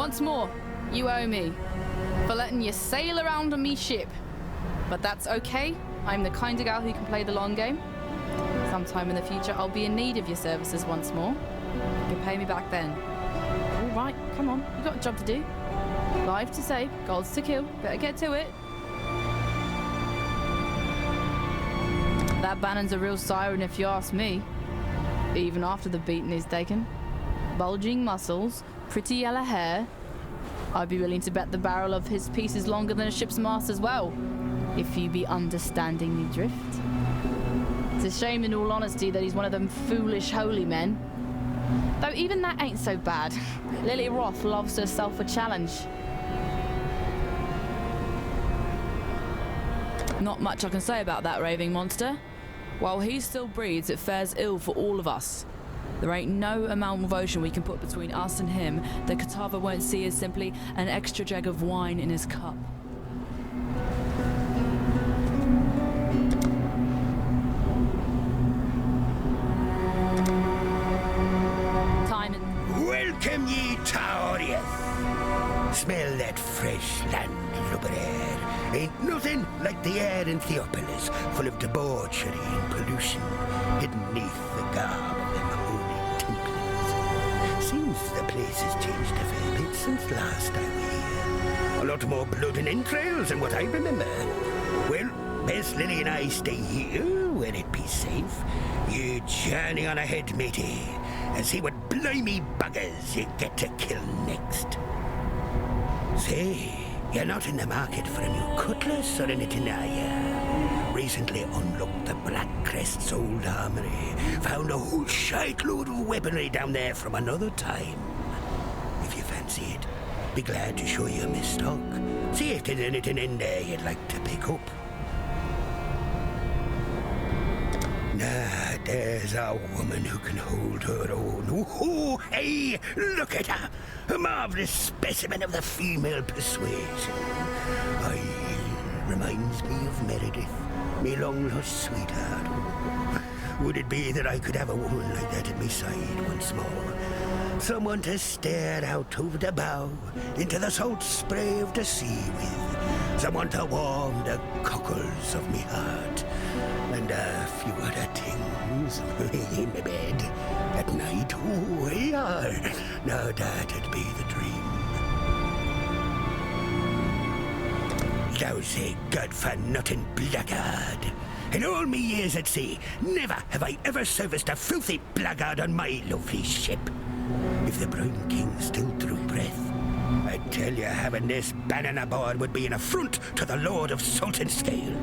Once more, you owe me for letting you sail around on me ship. But that's okay. I'm the kind of gal who can play the long game. Sometime in the future, I'll be in need of your services once more. You can pay me back then. All right, come on. You've got a job to do. Lives to save, goals to kill. Better get to it. That Bannon's a real siren if you ask me. Even after the beating is taken. Bulging muscles, pretty yellow hair. I'd be willing to bet the barrel of his piece is longer than a ship's mast as well, if you be understanding me drift. It's a shame, in all honesty, that he's one of them foolish holy men. Though even that ain't so bad. Lily Roth loves herself a challenge. Not much I can say about that raving monster. While he still breathes, it fares ill for all of us. There ain't no amount of ocean we can put between us and him that Katava won't see as simply an extra jug of wine in his cup. Time and... Welcome ye, Tauriath. Smell that fresh land lubber air. Ain't nothing like the air in Theopolis, full of debauchery and pollution, hidden neath the garb of them holy Templars. Seems the place has changed a fair bit since last I was here. A lot more blood and entrails than what I remember. Well, best Lily and I stay here, where it be safe. You journey on ahead, matey, and see what blimey buggers you get to kill next. Say, you're not in the market for a new cutlass or anything, are you? Recently unlocked the Black Crest's old armory. Found a whole shite load of weaponry down there from another time. If you fancy it, be glad to show you my stock. See if there's anything in there you'd like to pick up. Nah, there's a woman who can hold her own. Oh, hey, look at her. A marvelous specimen of the female persuasion. Reminds me of Meredith, me long-lost sweetheart. Would it be that I could have a woman like that at my side once more? Someone to stare out over the bow into the salt spray of the sea with. Someone to warm the cockles of me heart. And a few other things in my bed at night. Oh, yeah. Now that'd be the dream. Lousy, good-for-nothing blackguard. In all me years at sea, never have I ever serviced a filthy blackguard on my lovely ship. If the Brown King still drew breath, I tell you, having this Bannon aboard would be an affront to the Lord of Salt and Scale.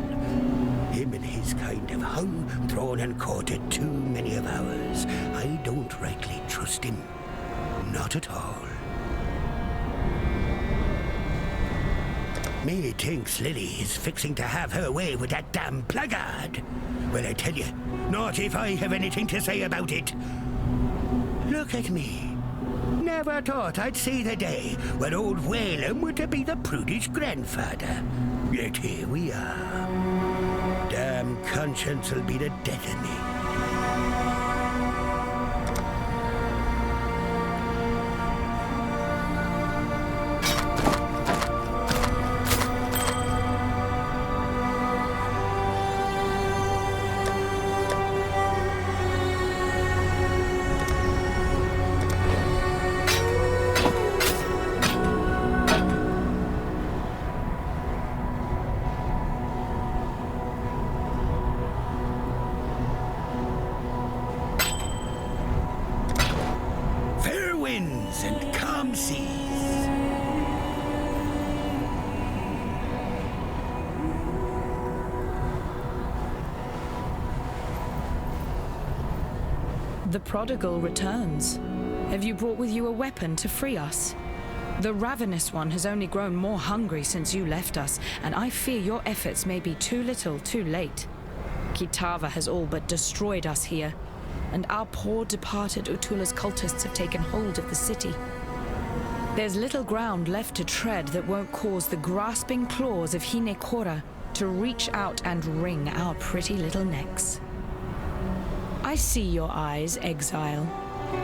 Him and his kind have hung, thrown and courted too many of ours. I don't rightly trust him. Not at all. Me thinks Lily is fixing to have her way with that damn blackguard. Well, I tell you, not if I have anything to say about it. Look at me. Never thought I'd see the day when old Whalem were to be the prudish grandfather. Yet here we are. Damn conscience will be the death of me. And calm seas. The prodigal returns. Have you brought with you a weapon to free us? The ravenous one has only grown more hungry since you left us, and I fear your efforts may be too little, too late. Kitava has all but destroyed us here, and our poor departed Utula's cultists have taken hold of the city. There's little ground left to tread that won't cause the grasping claws of Hinekora to reach out and wring our pretty little necks. I see your eyes, Exile.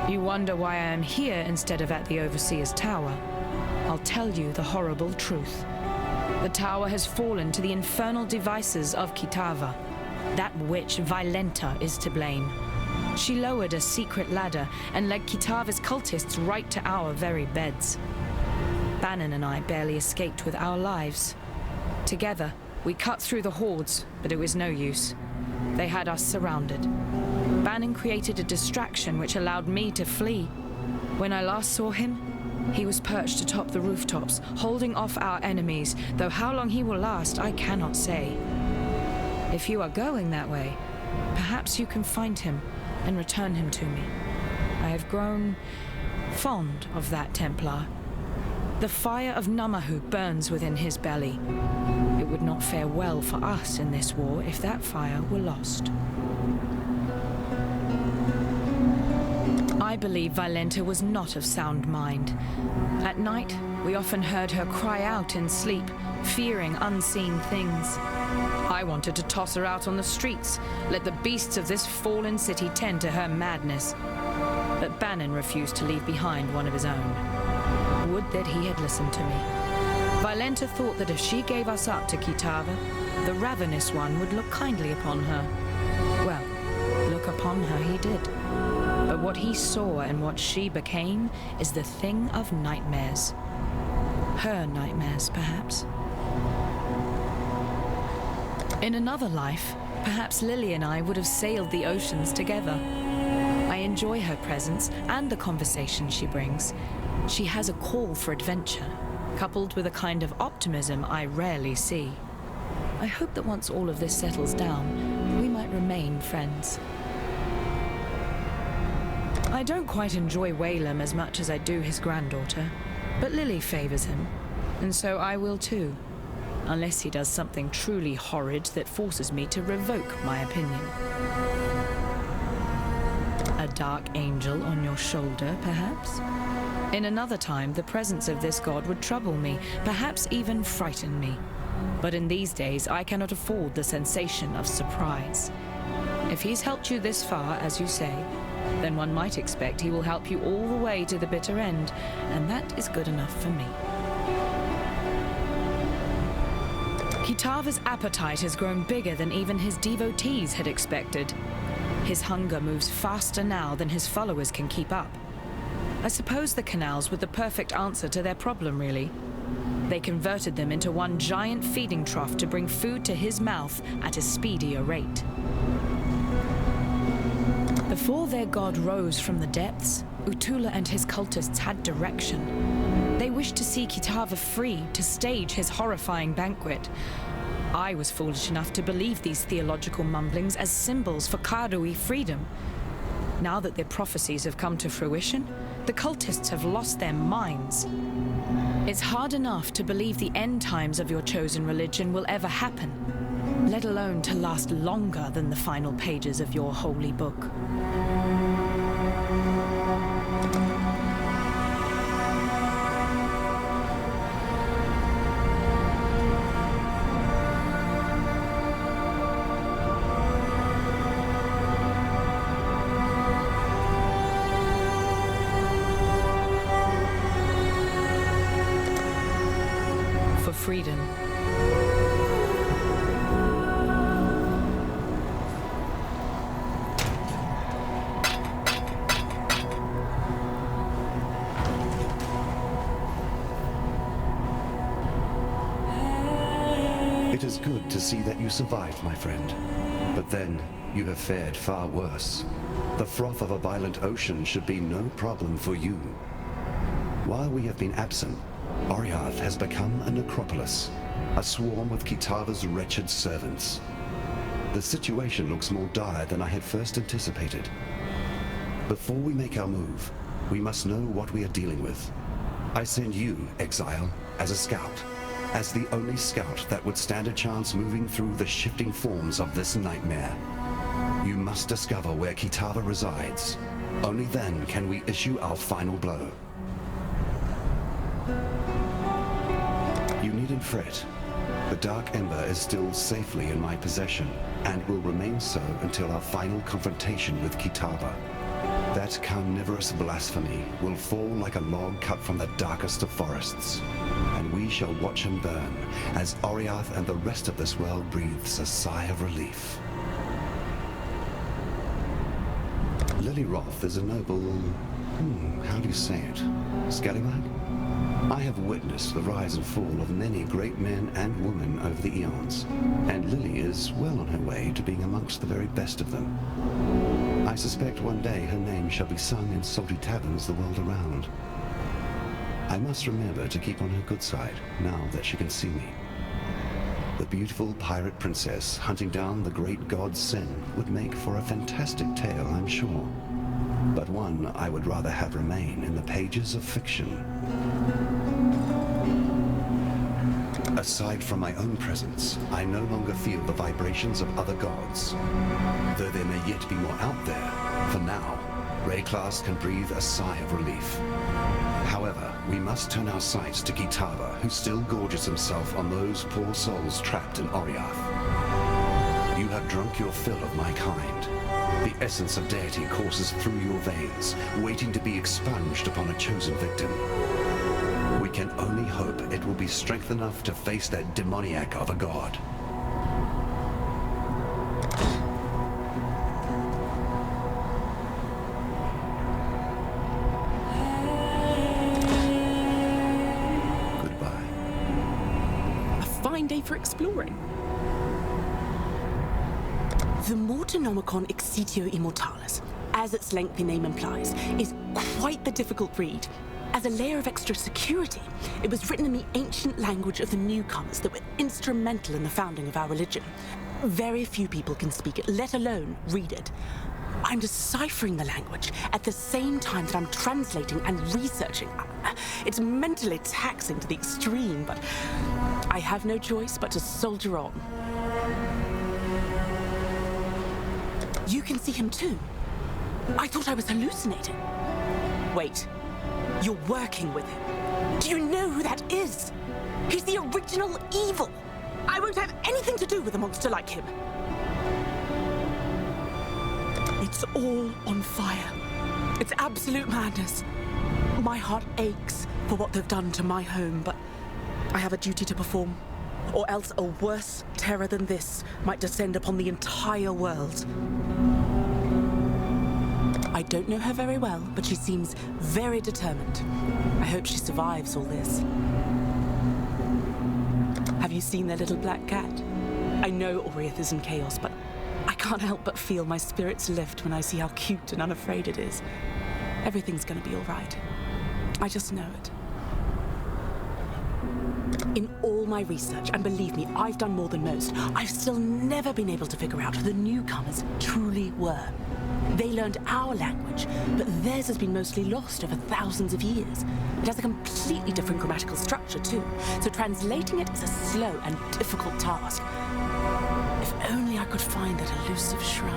You wonder why I am here instead of at the Overseer's Tower. I'll tell you the horrible truth. The tower has fallen to the infernal devices of Kitava. That witch, Violenta, is to blame. She lowered a secret ladder and led Kitava's cultists right to our very beds. Bannon and I barely escaped with our lives. Together, we cut through the hordes, but it was no use. They had us surrounded. Bannon created a distraction which allowed me to flee. When I last saw him, he was perched atop the rooftops, holding off our enemies, though how long he will last, I cannot say. If you are going that way, perhaps you can find him and return him to me. I have grown fond of that Templar. The fire of Namahu burns within his belly. It would not fare well for us in this war if that fire were lost. I believe Violenta was not of sound mind. At night, we often heard her cry out in sleep, fearing unseen things. I wanted to toss her out on the streets, let the beasts of this fallen city tend to her madness. But Bannon refused to leave behind one of his own. Would that he had listened to me. Violenta thought that if she gave us up to Kitava, the Ravenous One would look kindly upon her. Well, look upon her he did. But what he saw and what she became is the thing of nightmares. Her nightmares, perhaps. In another life, perhaps Lily and I would have sailed the oceans together. I enjoy her presence and the conversation she brings. She has a call for adventure, coupled with a kind of optimism I rarely see. I hope that once all of this settles down, we might remain friends. I don't quite enjoy Whalem as much as I do his granddaughter, but Lily favors him, and so I will too, unless he does something truly horrid that forces me to revoke my opinion. A dark angel on your shoulder, perhaps? In another time, the presence of this god would trouble me, perhaps even frighten me. But in these days, I cannot afford the sensation of surprise. If he's helped you this far, as you say, then one might expect he will help you all the way to the bitter end, and that is good enough for me. Kitava's appetite has grown bigger than even his devotees had expected. His hunger moves faster now than his followers can keep up. I suppose the canals were the perfect answer to their problem, really. They converted them into one giant feeding trough to bring food to his mouth at a speedier rate. Before their god rose from the depths, Utula and his cultists had direction. They wished to see Kitava free to stage his horrifying banquet. I was foolish enough to believe these theological mumblings as symbols for Karui freedom. Now that their prophecies have come to fruition, the cultists have lost their minds. It's hard enough to believe the end times of your chosen religion will ever happen, let alone to last longer than the final pages of your holy book. Freedom. It is good to see that you survived, my friend. But then, you have fared far worse. The froth of a violent ocean should be no problem for you. While we have been absent, Oriath has become a necropolis, a swarm of Kitava's wretched servants. The situation looks more dire than I had first anticipated. Before we make our move, we must know what we are dealing with. I send you, Exile, as a scout, as the only scout that would stand a chance moving through the shifting forms of this nightmare. You must discover where Kitava resides. Only then can we issue our final blow. You needn't fret. The Dark Ember is still safely in my possession, and will remain so until our final confrontation with Kitava. That that carnivorous blasphemy will fall like a log cut from the darkest of forests, and we shall watch him burn as Oriath and the rest of this world breathes a sigh of relief. Lily Roth is a noble... how do you say it? Scallywag? I have witnessed the rise and fall of many great men and women over the eons, and Lily is well on her way to being amongst the very best of them. I suspect one day her name shall be sung in salty taverns the world around. I must remember to keep on her good side, now that she can see me. The beautiful pirate princess hunting down the great god Sin would make for a fantastic tale, I'm sure, but one I would rather have remain in the pages of fiction. Aside from my own presence, I no longer feel the vibrations of other gods. Though there may yet be more out there, for now, Rayclass can breathe a sigh of relief. However, we must turn our sights to Kitava, who still gorges himself on those poor souls trapped in Oriath. You have drunk your fill of my kind. The essence of deity courses through your veins, waiting to be expunged upon a chosen victim. We can only hope it will be strength enough to face that demoniac of a god. Goodbye. A fine day for exploring. The Mortonomicon Exitio Immortalis, as its lengthy name implies, is quite the difficult read. As a layer of extra security, it was written in the ancient language of the newcomers that were instrumental in the founding of our religion. Very few people can speak it, let alone read it. I'm deciphering the language at the same time that I'm translating and researching. It's mentally taxing to the extreme, but I have no choice but to soldier on. You can see him too. I thought I was hallucinating. Wait. You're working with him. Do you know who that is? He's the original evil. I won't have anything to do with a monster like him. It's all on fire. It's absolute madness. My heart aches for what they've done to my home, but I have a duty to perform, or else a worse terror than this might descend upon the entire world. I don't know her very well, but she seems very determined. I hope she survives all this. Have you seen their little black cat? I know Oriath is in chaos, but I can't help but feel my spirits lift when I see how cute and unafraid it is. Everything's gonna be all right. I just know it. In all my research, and believe me, I've done more than most, I've still never been able to figure out who the newcomers truly were. They learned our language, but theirs has been mostly lost over thousands of years. It has a completely different grammatical structure, too, so translating it is a slow and difficult task. If only I could find that elusive shrine.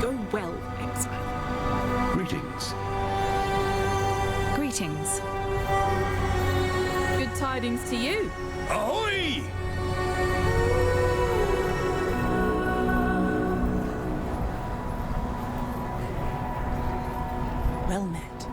Go well, Exile. Greetings. Greetings. Good tidings to you. Ahoy! Well met.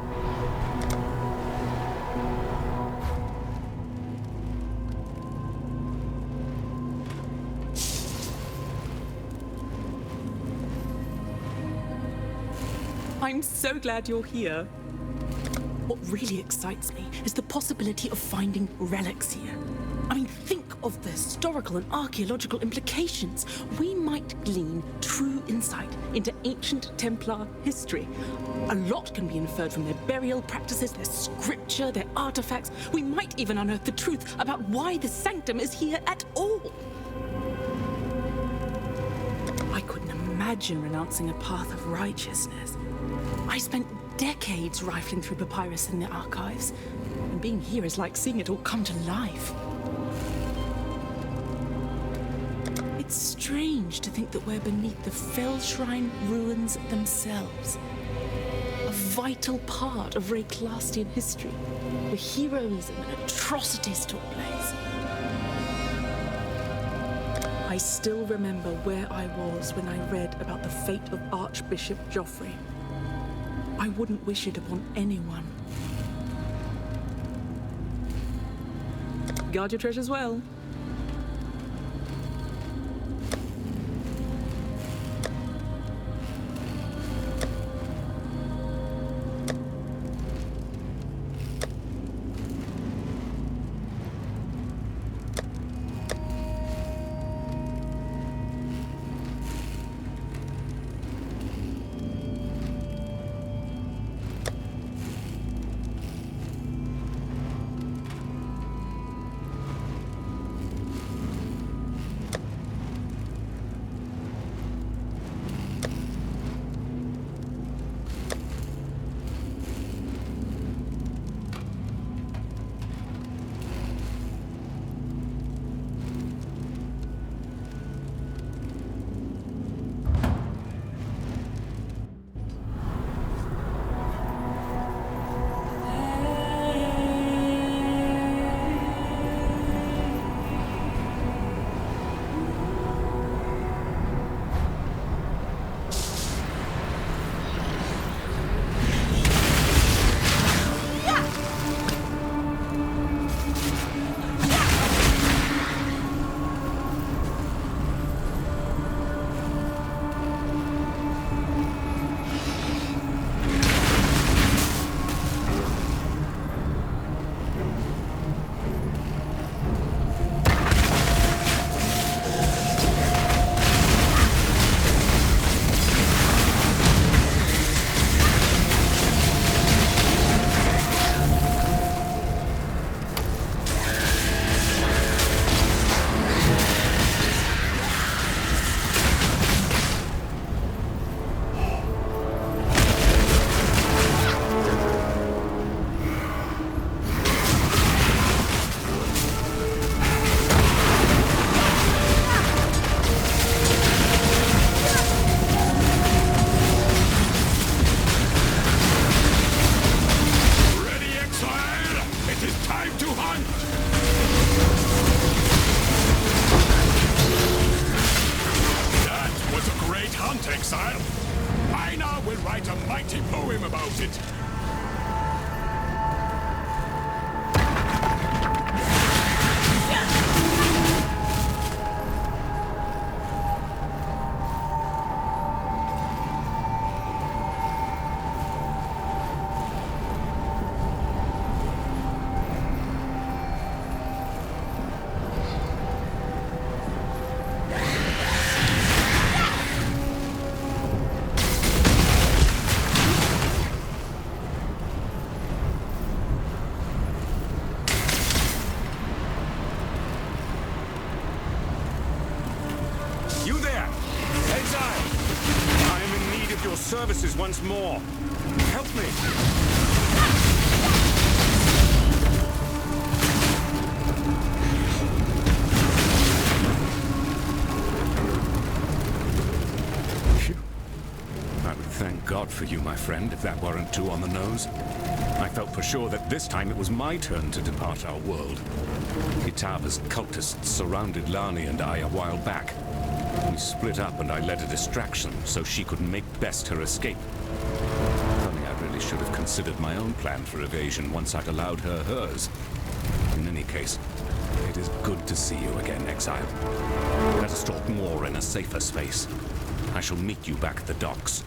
I'm so glad you're here. What really excites me is the possibility of finding relics here. I mean, think of the historical and archaeological implications. We might glean true insight into ancient Templar history. A lot can be inferred from their burial practices, their scripture, their artifacts. We might even unearth the truth about why the sanctum is here at all. I couldn't imagine renouncing a path of righteousness. I spent decades rifling through papyrus in the archives, and being here is like seeing it all come to life. It's strange to think that we're beneath the Fell Shrine ruins themselves. A vital part of Rayclastian history, where heroism and atrocities took place. I still remember where I was when I read about the fate of Archbishop Joffrey. I wouldn't wish it upon anyone. Guard your treasures well. Exile. I now will write a mighty poem about it. You there! Exile! I am in need of your services once more. Help me! Phew. I would thank God for you, my friend, if that weren't too on the nose. I felt for sure that this time it was my turn to depart our world. Kitava's cultists surrounded Lani and I a while back. We split up and I led a distraction so she could make best her escape. Funny, I really should have considered my own plan for evasion once I'd allowed her hers. In any case, it is good to see you again, Exile. Let us talk more in a safer space. I shall meet you back at the docks.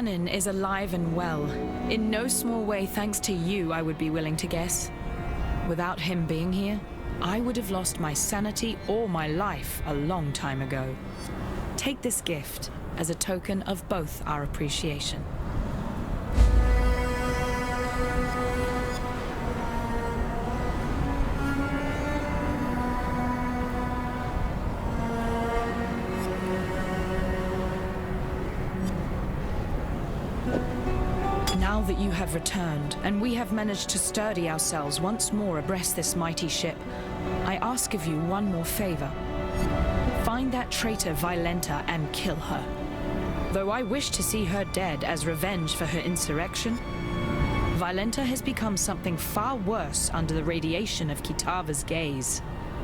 Shannon is alive and well. In no small way thanks to you, I would be willing to guess. Without him being here, I would have lost my sanity or my life a long time ago. Take this gift as a token of both our appreciation. Now that you have returned, and we have managed to sturdy ourselves once more abreast this mighty ship, I ask of you one more favor. Find that traitor Violenta and kill her. Though I wish to see her dead as revenge for her insurrection, Violenta has become something far worse under the radiation of Kitava's gaze.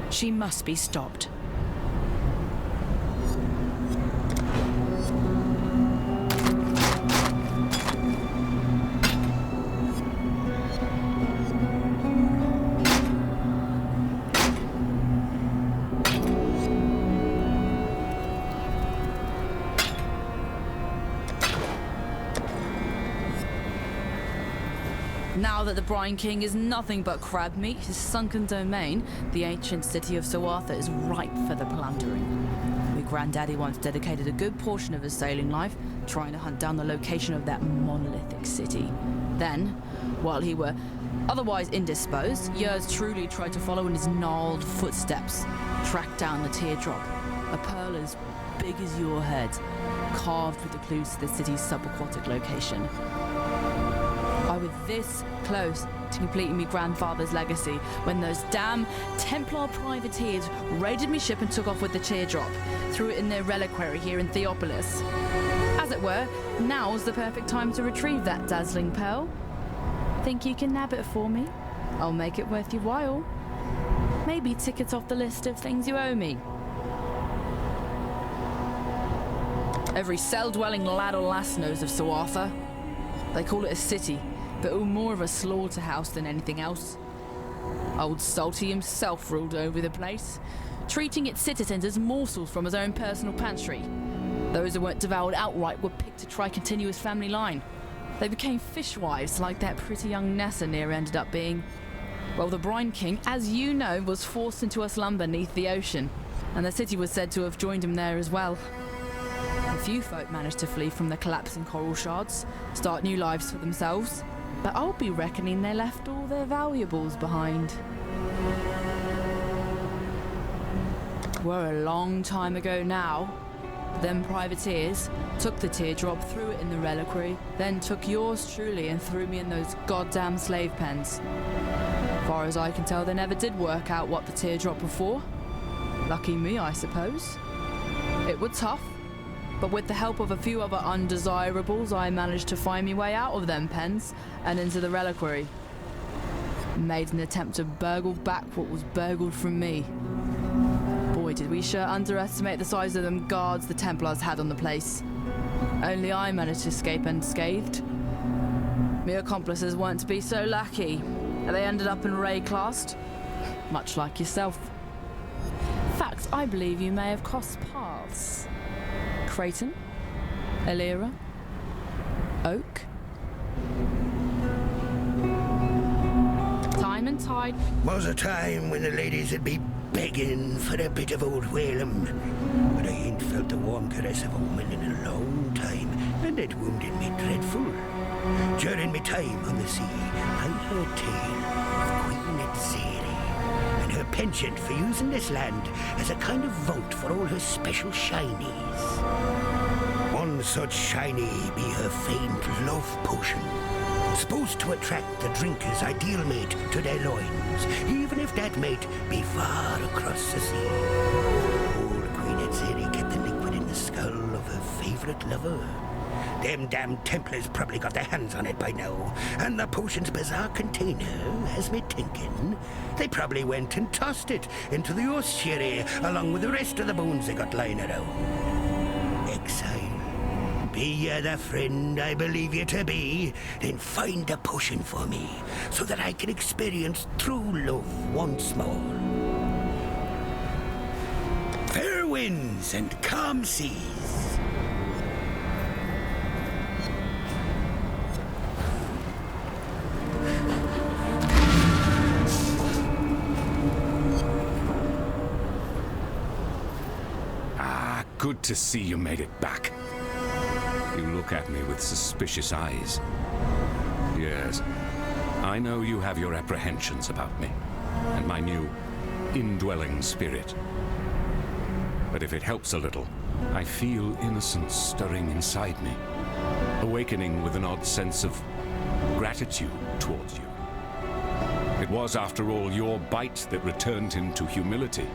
She must be stopped. Now that the Brine King is nothing but crab meat, his sunken domain, the ancient city of Soartha is ripe for the plundering. My granddaddy once dedicated a good portion of his sailing life trying to hunt down the location of that monolithic city. Then, while he were otherwise indisposed, yours truly tried to follow in his gnarled footsteps, track down the teardrop, a pearl as big as your head, carved with the clues to the city's subaquatic location. I was this close to completing my grandfather's legacy when those damn Templar privateers raided me ship and took off with the teardrop, threw it in their reliquary here in Theopolis. As it were, now's the perfect time to retrieve that dazzling pearl. Think you can nab it for me? I'll make it worth your while. Maybe tickets off the list of things you owe me. Every cell-dwelling lad or lass knows of Soartha. They call it a city, but more of a slaughterhouse than anything else. Old Salty himself ruled over the place, treating its citizens as morsels from his own personal pantry. Those who weren't devoured outright were picked to try continue his family line. They became fishwives like that pretty young Nessa near ended up being. Well, the Brine King, as you know, was forced into a slumber beneath the ocean, and the city was said to have joined him there as well. A few folk managed to flee from the collapsing coral shards, start new lives for themselves, but I'll be reckoning they left all their valuables behind. Were a long time ago now. Them privateers took the teardrop, threw it in the reliquary, then took yours truly and threw me in those goddamn slave pens. Far as I can tell, they never did work out what the teardrop were for. Lucky me, I suppose. It was tough, but with the help of a few other undesirables, I managed to find me way out of them pens and into the reliquary. Made an attempt to burgle back what was burgled from me. Boy, did we sure underestimate the size of them guards the Templars had on the place. Only I managed to escape unscathed. My accomplices weren't to be so lucky. They ended up in Ray-classed, much like yourself. In fact, I believe you may have crossed paths. Creighton? Elira? Oak? Time and tide. Was a time when the ladies would be begging for a bit of old Whalem, but I ain't felt the warm caress of a woman in a long time, and it wounded me dreadful. During me time on the sea, I heard tale of Queen Exile and her penchant for using this land as a kind of vault for all her special shinies. One such shiny be her famed love potion, supposed to attract the drinker's ideal mate to their loins, even if that mate be far across the sea. Old Queen Exile kept the liquid in the skull of her favorite lover. Them damn Templars probably got their hands on it by now, and the potion's bizarre container has me thinking they probably went and tossed it into the ossuary along with the rest of the bones they got lying around. Exile, be ye the friend I believe you to be, then find the potion for me, so that I can experience true love once more. Fair winds and calm seas. Good to see you made it back. You look at me with suspicious eyes. Yes, I know you have your apprehensions about me, and my new indwelling spirit. But if it helps a little, I feel innocence stirring inside me, awakening with an odd sense of gratitude towards you. It was, after all, your bite that returned him to humility,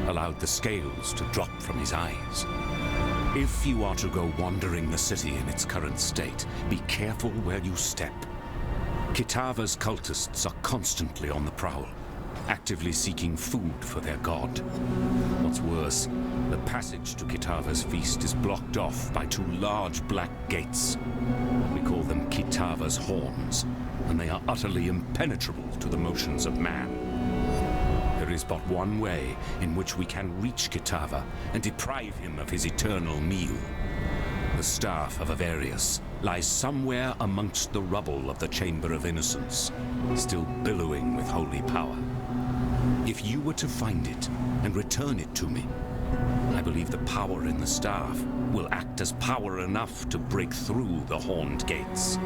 allowed the scales to drop from his eyes. If you are to go wandering the city in its current state, be careful where you step. Kitava's cultists are constantly on the prowl, actively seeking food for their god. What's worse, the passage to Kitava's feast is blocked off by 2 large black gates. We call them Kitava's horns, and they are utterly impenetrable to the motions of man. There is but one way in which we can reach Kitava and deprive him of his eternal meal. The staff of Avarius lies somewhere amongst the rubble of the Chamber of Innocence, still billowing with holy power. If you were to find it and return it to me, I believe the power in the staff will act as power enough to break through the horned gates.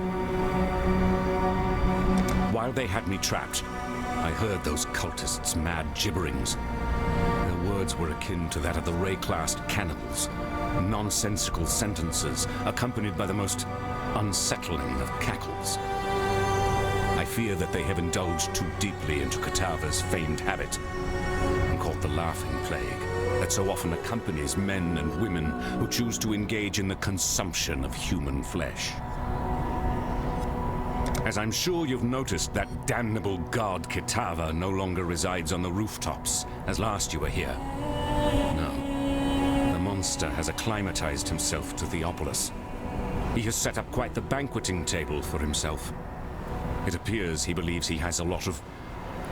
While they had me trapped, I heard those cultists' mad gibberings. Their words were akin to that of the Ray-classed cannibals, nonsensical sentences accompanied by the most unsettling of cackles. I fear that they have indulged too deeply into Kitava's famed habit and caught the laughing plague that so often accompanies men and women who choose to engage in the consumption of human flesh. As I'm sure you've noticed, that damnable god Kitava no longer resides on the rooftops, as last you were here. No. The monster has acclimatized himself to Theopolis. He has set up quite the banqueting table for himself. It appears he believes he has a lot of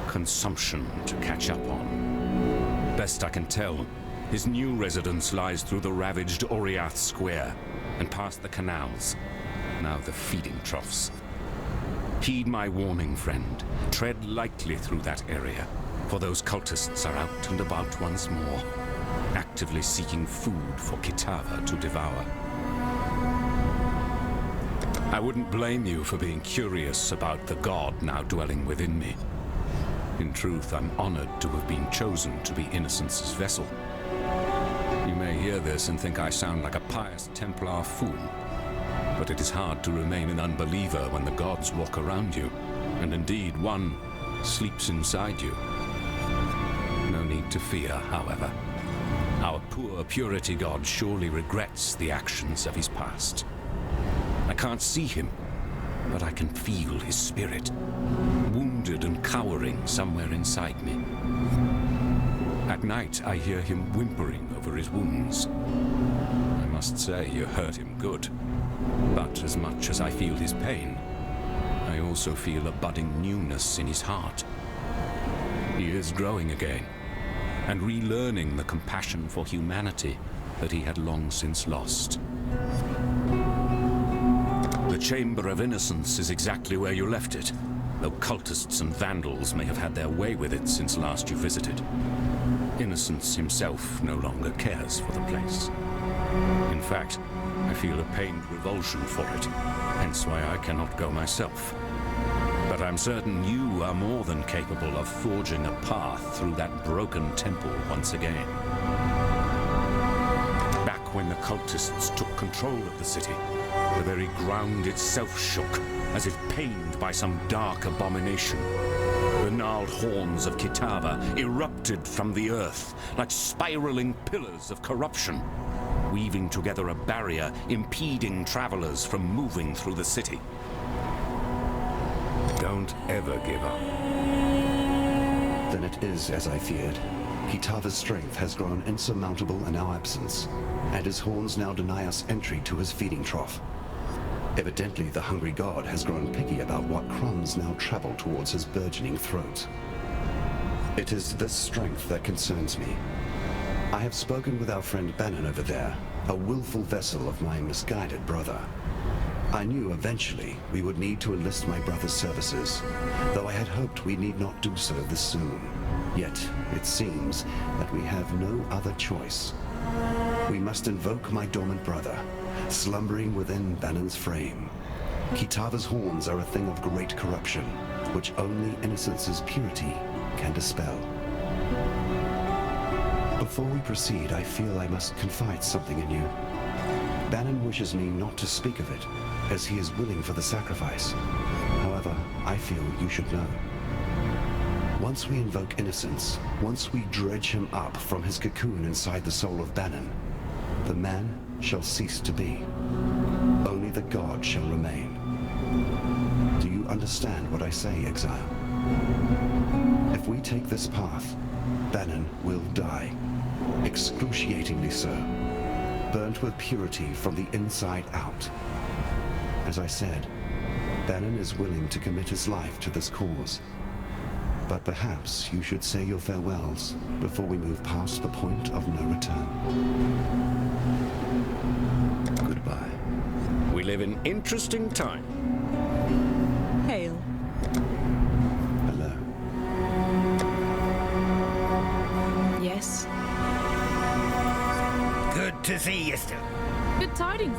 consumption to catch up on. Best I can tell, his new residence lies through the ravaged Oriath Square and past the canals, now the feeding troughs. Heed my warning, friend. Tread lightly through that area, for those cultists are out and about once more, actively seeking food for Kitava to devour. I wouldn't blame you for being curious about the god now dwelling within me. In truth, I'm honored to have been chosen to be Innocence's vessel. You may hear this and think I sound like a pious Templar fool, but it is hard to remain an unbeliever when the gods walk around you, and indeed one sleeps inside you. No need to fear, however. Our poor purity god surely regrets the actions of his past. I can't see him, but I can feel his spirit, wounded and cowering somewhere inside me. At night, I hear him whimpering over his wounds. I must say, you hurt him good. But as much as I feel his pain, I also feel a budding newness in his heart. He is growing again, and relearning the compassion for humanity that he had long since lost. The Chamber of Innocence is exactly where you left it, though cultists and vandals may have had their way with it since last you visited. Innocence himself no longer cares for the place. In fact, I feel a pained revulsion for it, hence why I cannot go myself. But I'm certain you are more than capable of forging a path through that broken temple once again. Back when the cultists took control of the city, the very ground itself shook, as if pained by some dark abomination. The gnarled horns of Kitava erupted from the earth like spiraling pillars of corruption, weaving together a barrier impeding travelers from moving through the city. Don't ever give up. Then it is as I feared. Kitava's strength has grown insurmountable in our absence, and his horns now deny us entry to his feeding trough. Evidently, the hungry god has grown picky about what crumbs now travel towards his burgeoning throat. It is this strength that concerns me. I have spoken with our friend Bannon over there, a willful vessel of my misguided brother. I knew eventually we would need to enlist my brother's services, though I had hoped we need not do so this soon. Yet, it seems that we have no other choice. We must invoke my dormant brother, slumbering within Banon's frame. Kitava's horns are a thing of great corruption, which only Innocence's purity can dispel. Before we proceed, I feel I must confide something in you. Banon wishes me not to speak of it, as he is willing for the sacrifice. However, I feel you should know. Once we invoke Innocence, once we dredge him up from his cocoon inside the soul of Banon, the man shall cease to be. Only the god shall remain. Do you understand what I say, Exile? If we take this path, Banon will die. Excruciatingly so. Burnt with purity from the inside out. As I said, Banon is willing to commit his life to this cause. But perhaps you should say your farewells before we move past the point of no return. Goodbye. We live in interesting times. Hail. Hello. Yes? Good to see you still. Good tidings.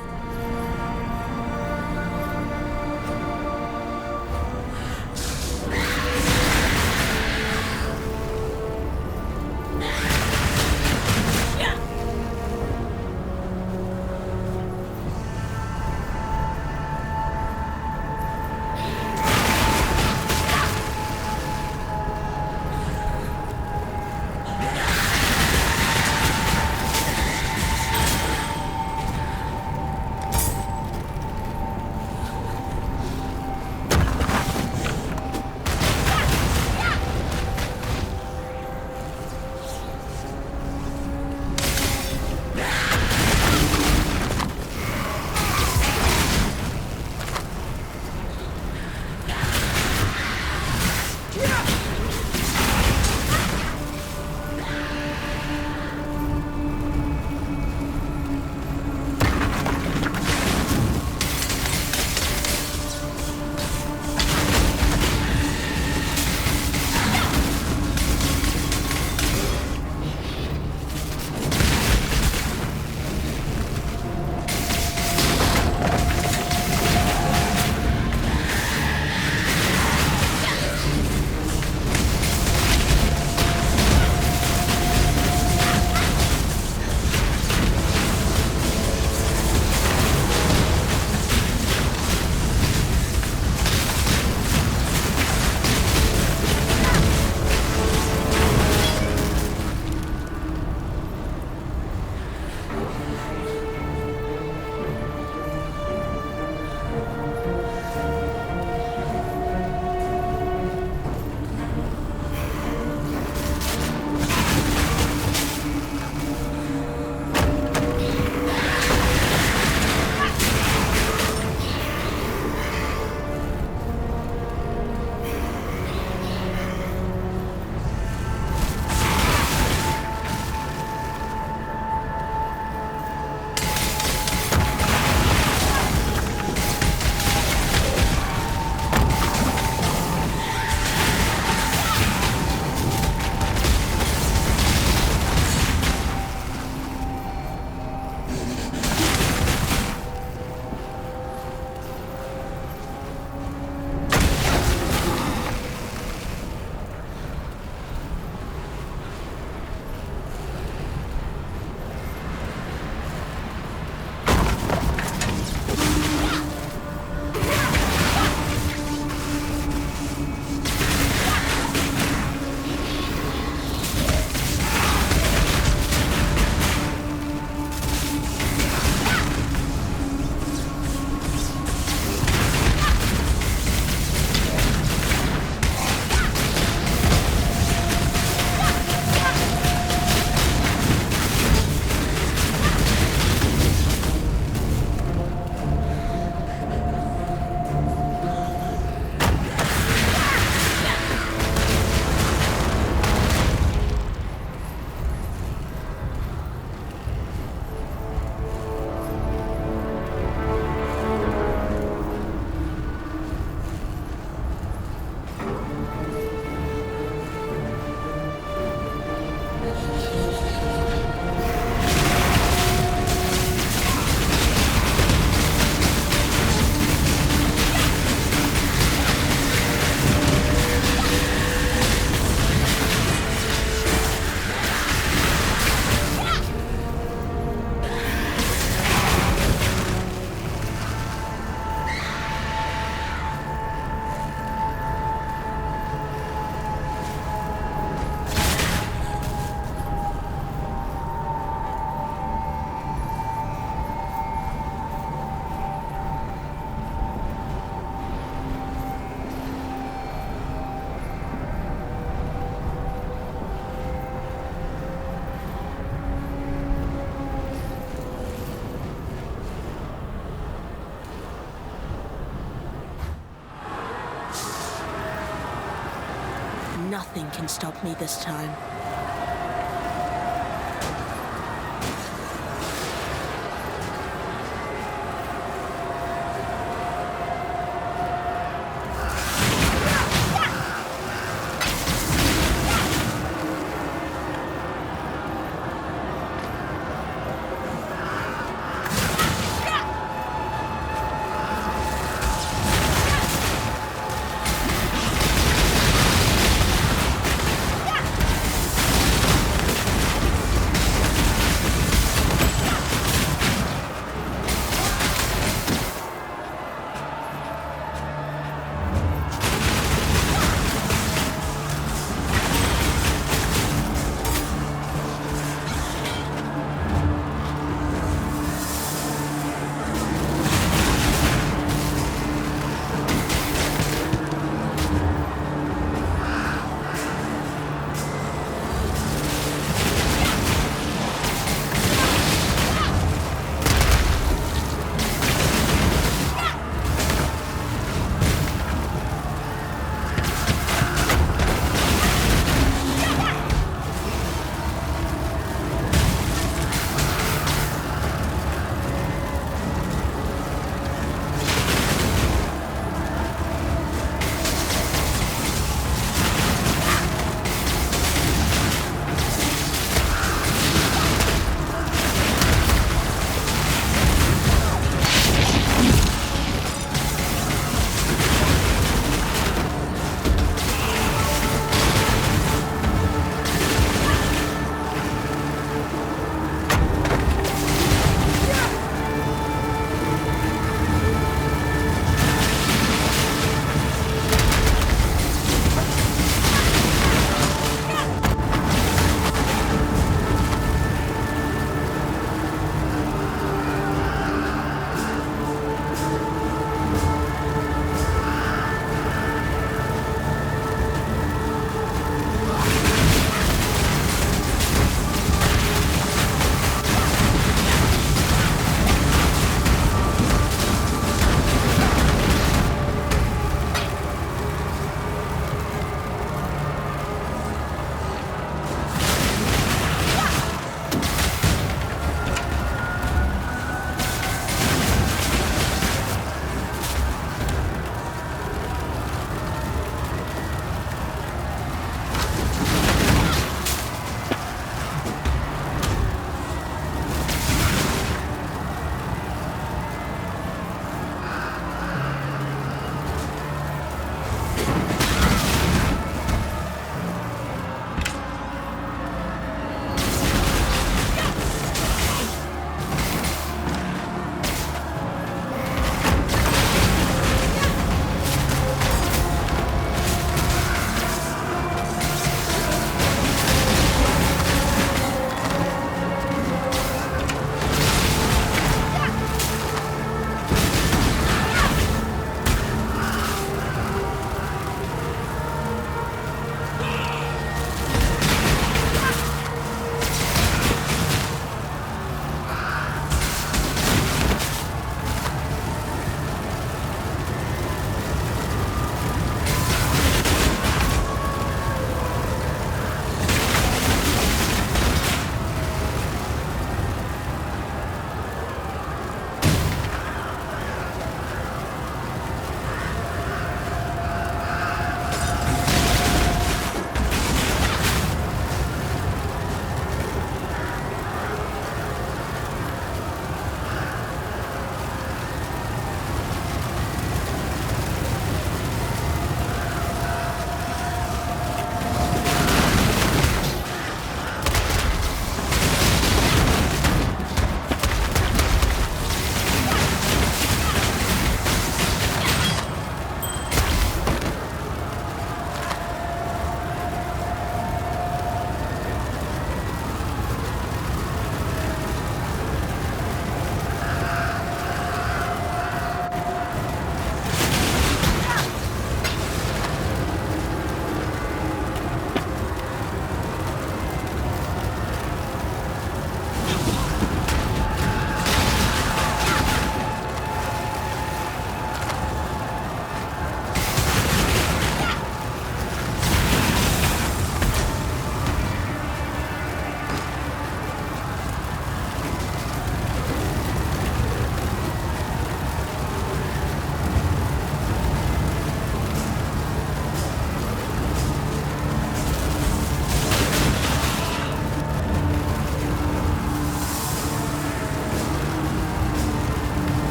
Nothing can stop me this time.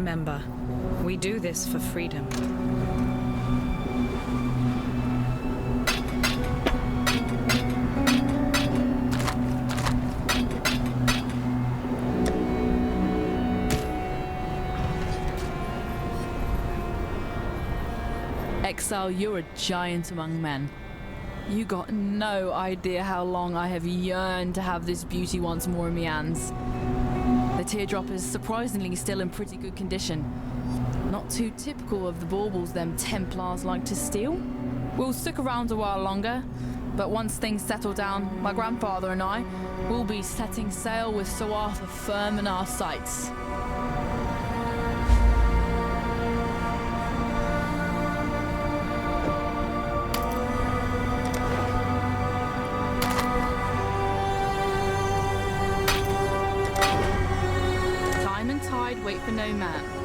remember, we do this for freedom. Exile, you're a giant among men. You got no idea how long I have yearned to have this beauty once more in my hands. The teardrop is surprisingly still in pretty good condition. Not too typical of the baubles them Templars like to steal. We'll stick around a while longer, but once things settle down, my grandfather and I will be setting sail with Sir Arthur firm in our sights. Wait for no man.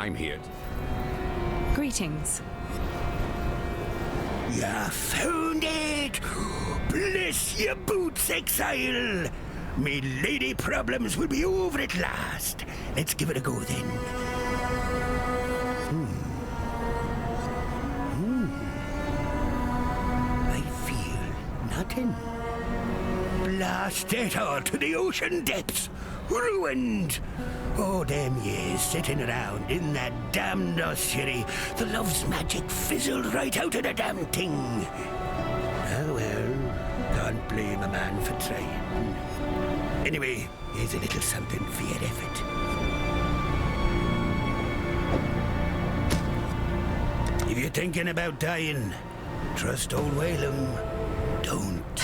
I'm here. Greetings. Ya found it! Bless your boots, Exile! Me lady problems will be over at last. Let's give it a go then. I feel nothing. Blast it all to the ocean depths. Ruined. Oh, them years sitting around in that damned ossuary. The love's magic fizzled right out of the damn thing. Oh well, can't blame a man for trying. Anyway, here's a little something for your effort. If you're thinking about dying, trust old Whalem. Don't.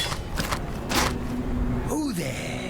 Who there?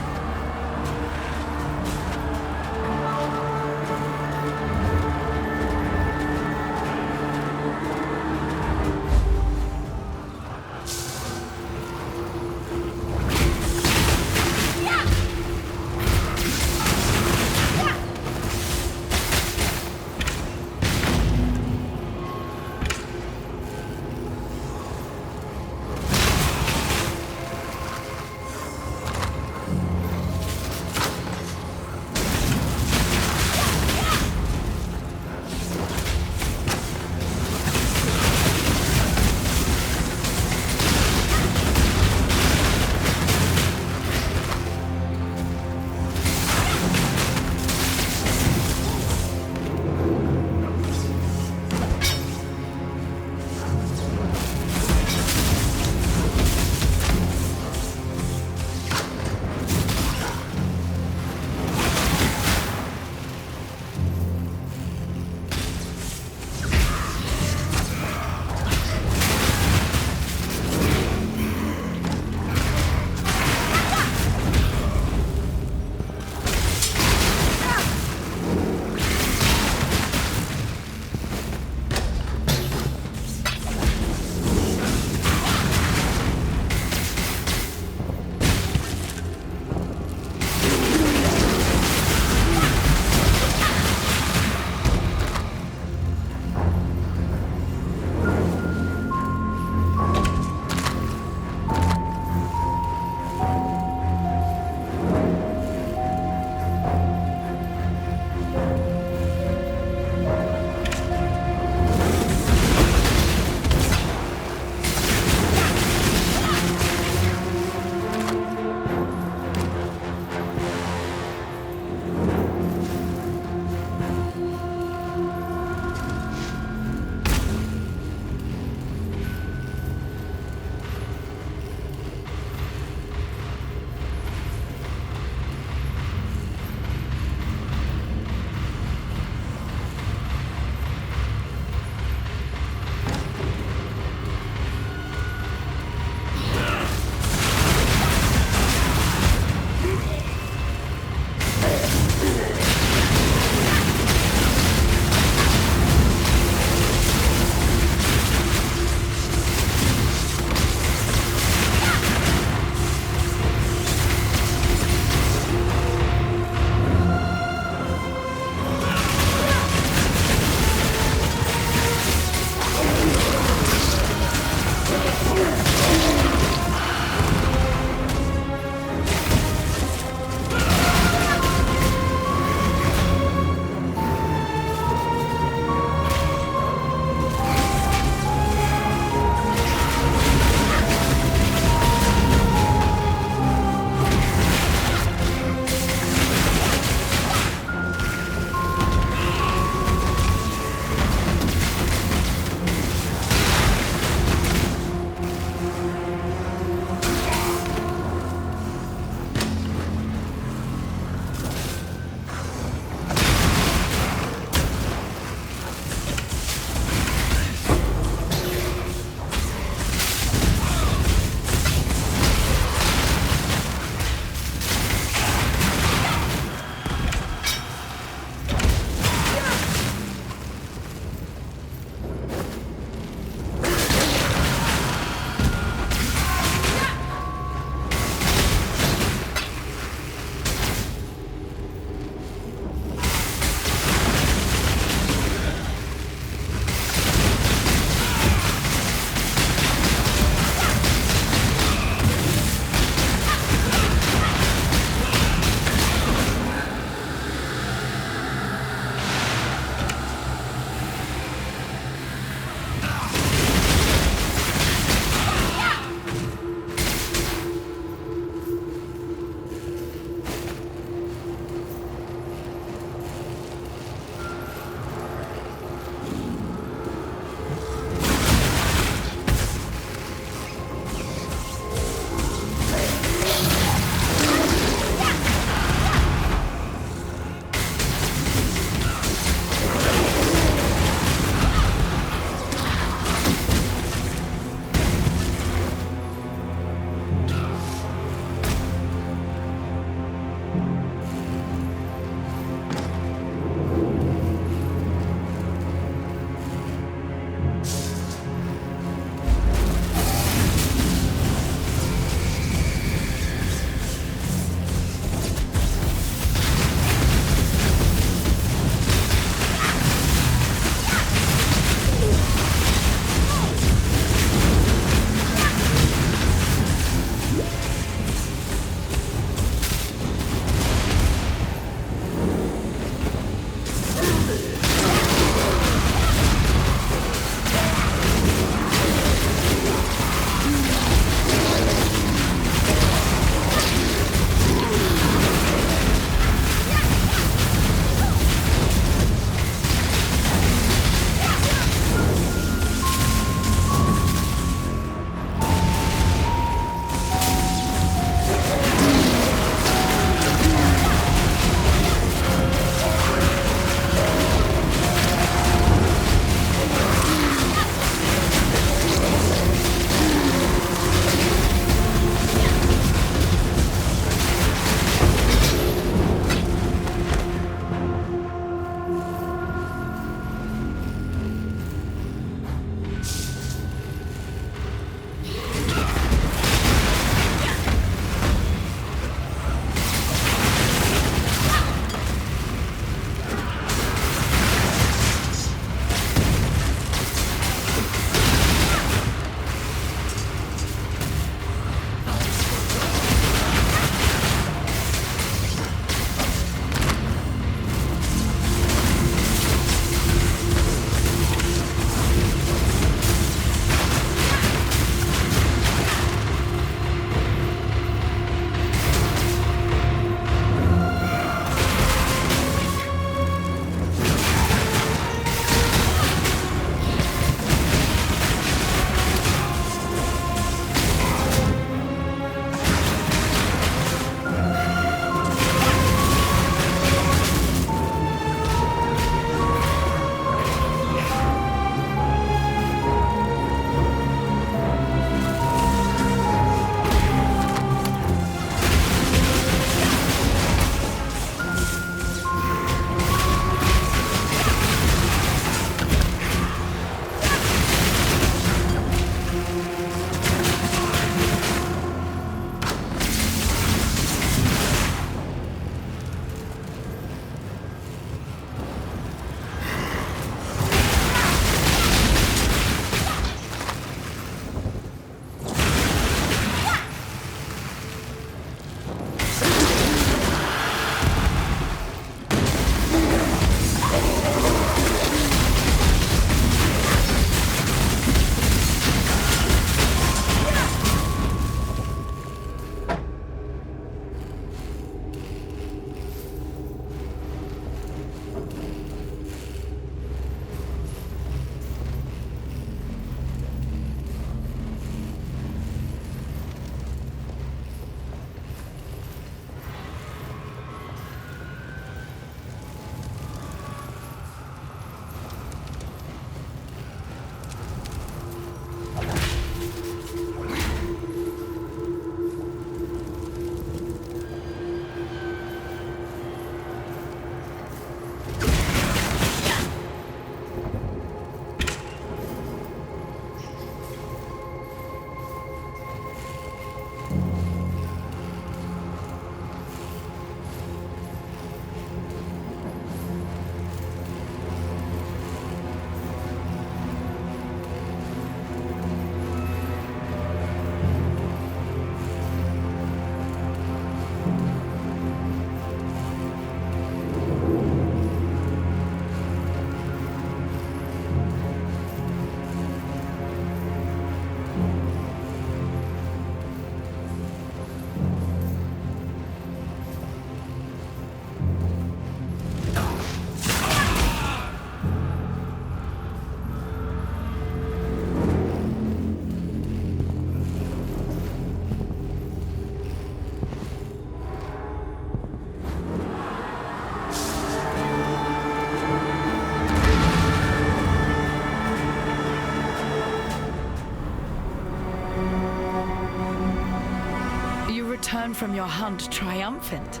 return from your hunt triumphant,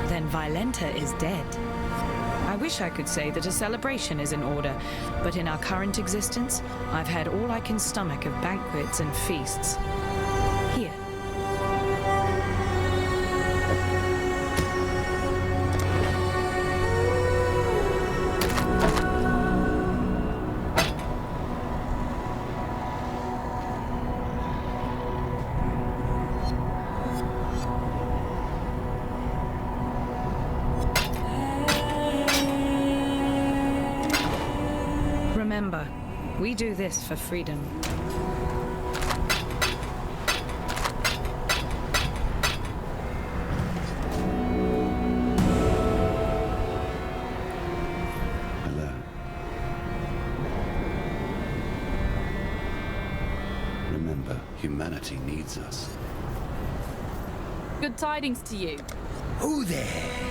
then Violenta is dead. I wish I could say that a celebration is in order, but in our current existence, I've had all I can stomach of banquets and feasts. Here. Remember, we do this for freedom. Hello. Remember, humanity needs us. Good tidings to you. Who there?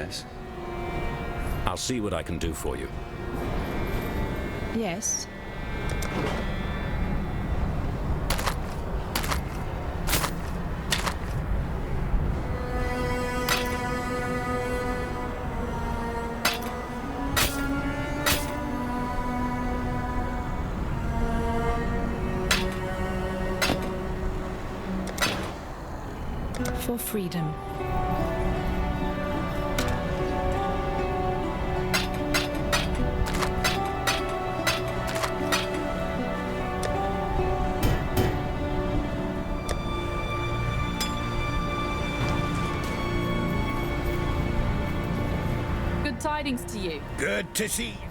Yes? I'll see what I can do for you. Yes. For freedom. Good tidings to you. Good to see you.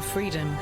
freedom.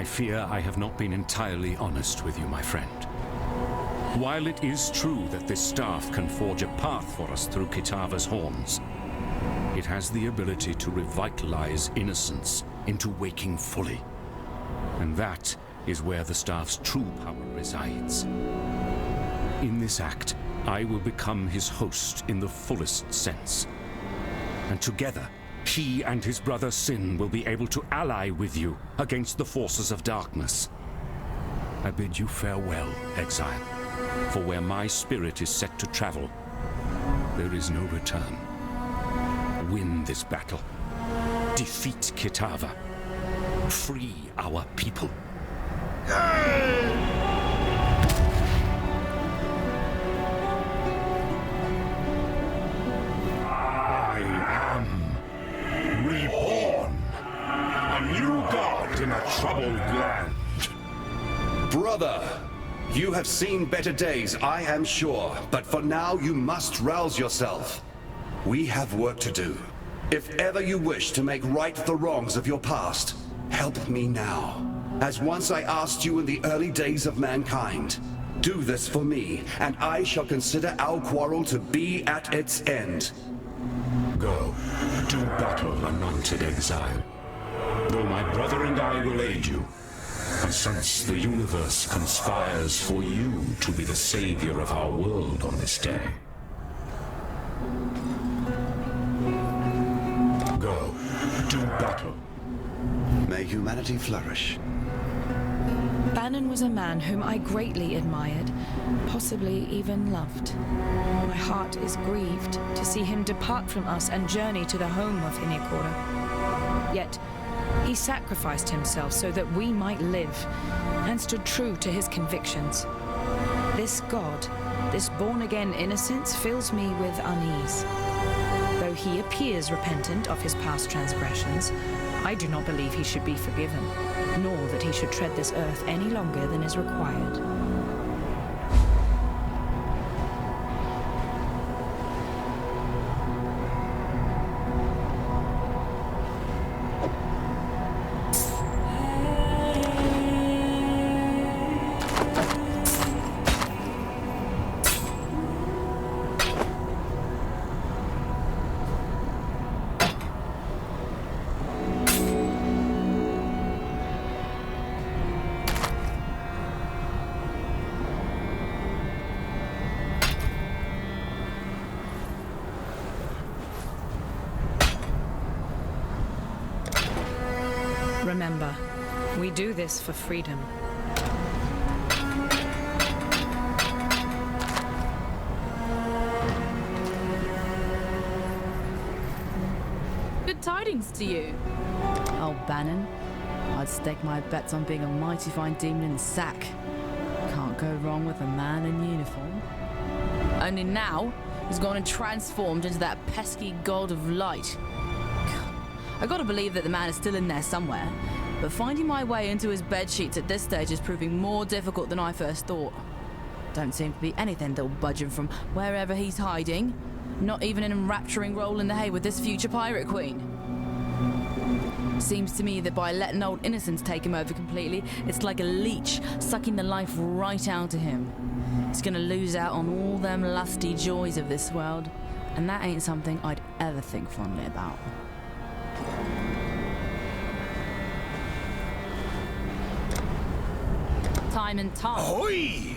fear I have not been entirely honest with you, my friend. While it is true that this staff can forge a path for us through Kitava's horns, it has the ability to revitalize innocence into waking fully. And that is where the staff's true power resides. In this act, I will become his host in the fullest sense. And together, he and his brother Sin will be able to ally with you against the forces of darkness. I bid you farewell, Exile, for where my spirit is set to travel, there is no return. Win this battle. Defeat Kitava. Free our people. I am reborn. A new god in a troubled land. Brother, you have seen better days, I am sure. But for now, you must rouse yourself. We have work to do. If ever you wish to make right the wrongs of your past, help me now. As once I asked you in the early days of mankind. Do this for me, and I shall consider our quarrel to be at its end. Go, do battle, anointed Exile. Though my brother and I will aid you, I sense the universe conspires for you to be the savior of our world on this day. Go, do battle. May humanity flourish. Bannon was a man whom I greatly admired, possibly even loved. My heart is grieved to see him depart from us and journey to the home of Hiniquara. Yet, he sacrificed himself so that we might live, and stood true to his convictions. This god, this born-again innocence, fills me with unease. Though he appears repentant of his past transgressions, I do not believe he should be forgiven, nor that he should tread this earth any longer than is required. Remember, we do this for freedom. Good tidings to you. Oh, Bannon. I'd stake my bets on being a mighty fine demon in the sack. Can't go wrong with a man in uniform. Only now, he's gone and transformed into that pesky god of light. I gotta believe that the man is still in there somewhere, but finding my way into his bedsheets at this stage is proving more difficult than I first thought. Don't seem to be anything that'll budge him from wherever he's hiding. Not even an enrapturing roll in the hay with this future pirate queen. Seems to me that by letting old innocence take him over completely, it's like a leech sucking the life right out of him. He's gonna lose out on all them lusty joys of this world, and that ain't something I'd ever think fondly about. Time and time. Ahoy!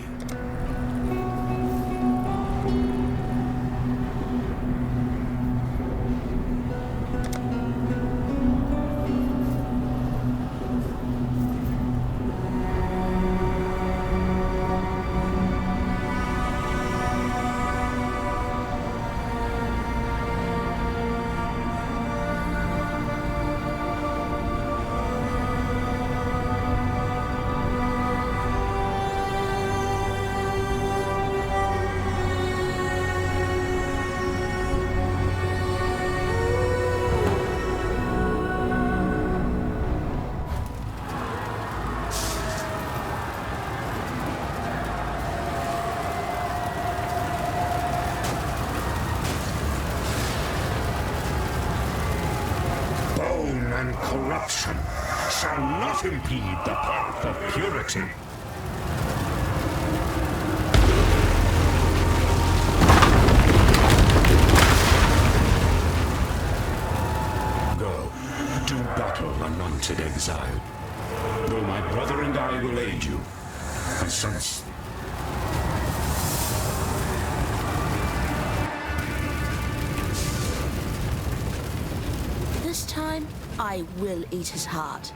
And corruption, shall not impede the path of purity. Go, do battle, anointed exile. Though my brother and I will aid you, I sense. This time, I will eat his heart.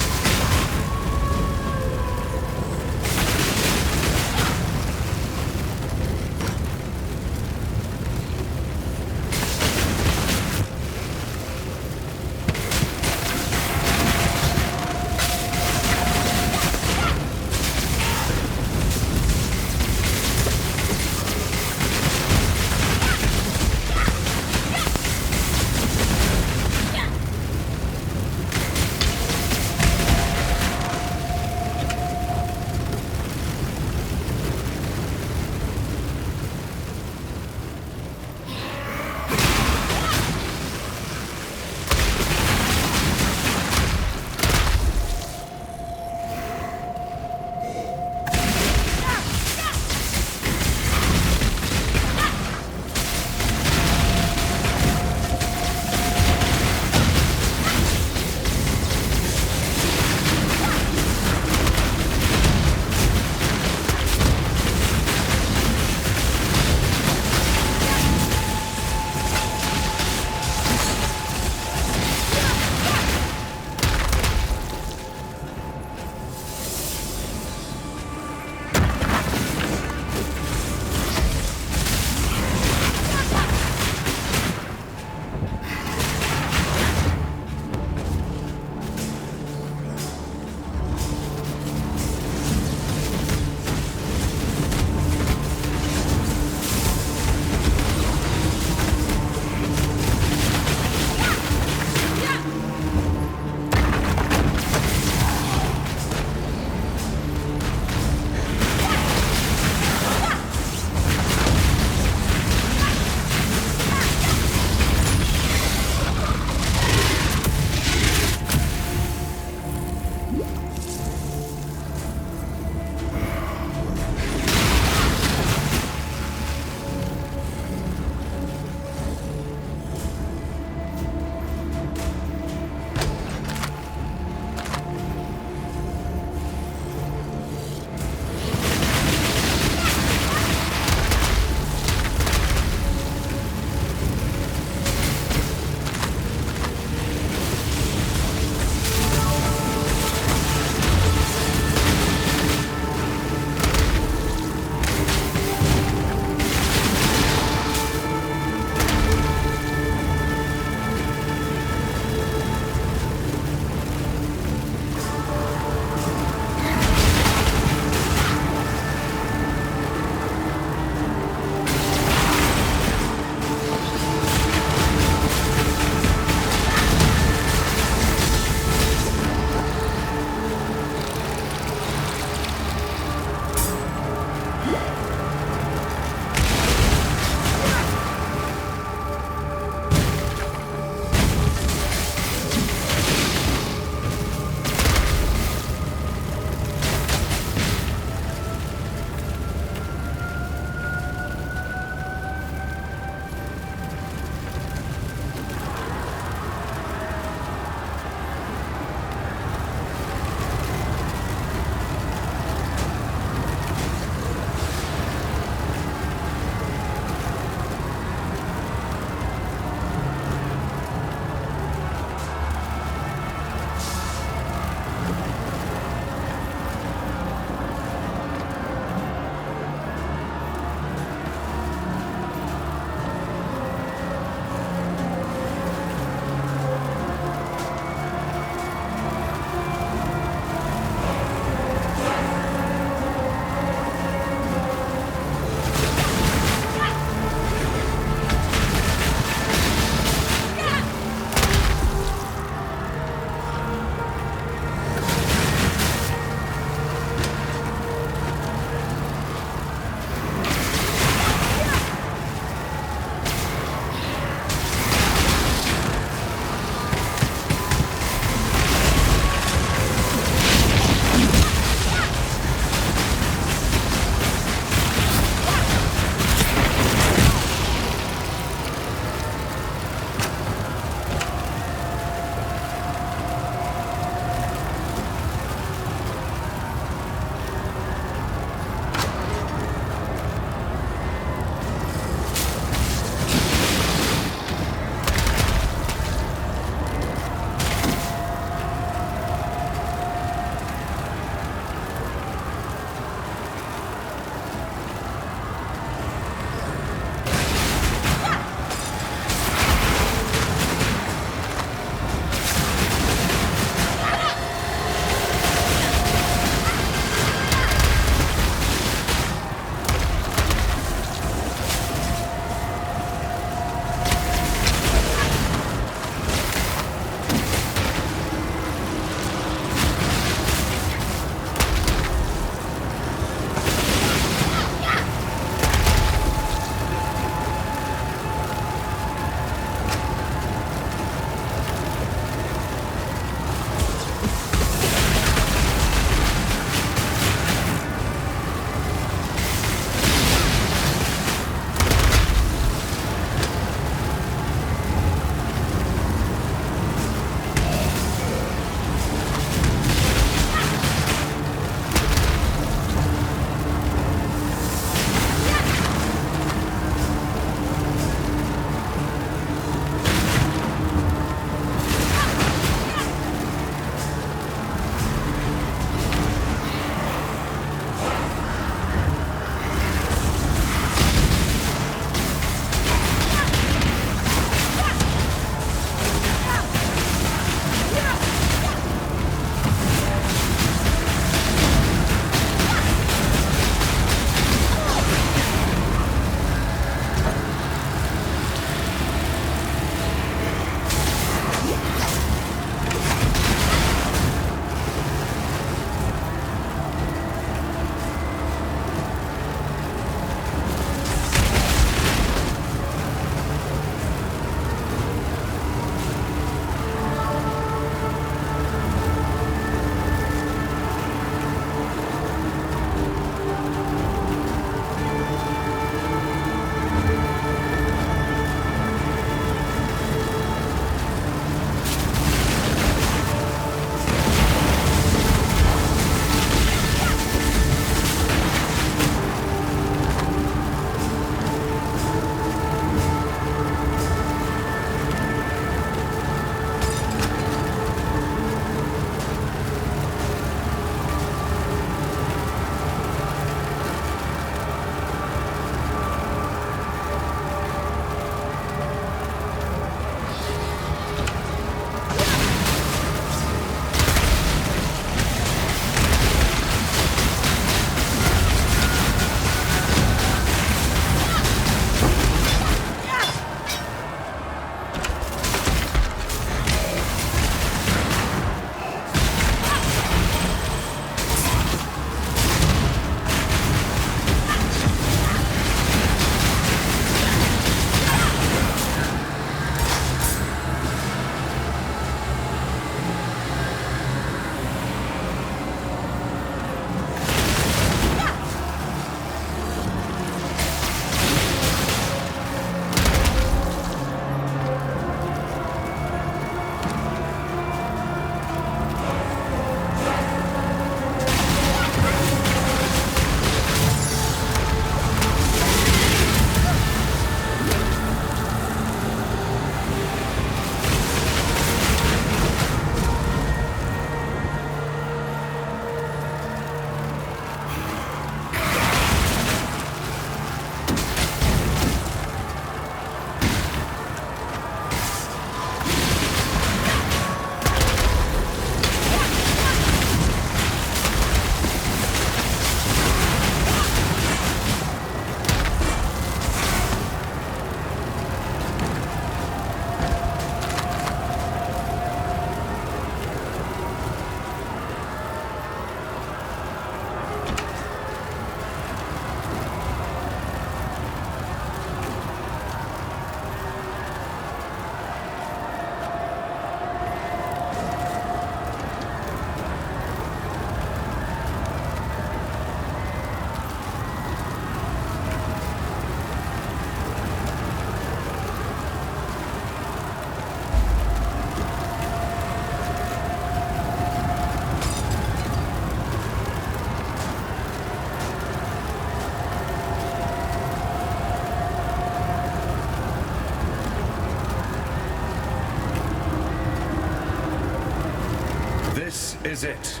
is it.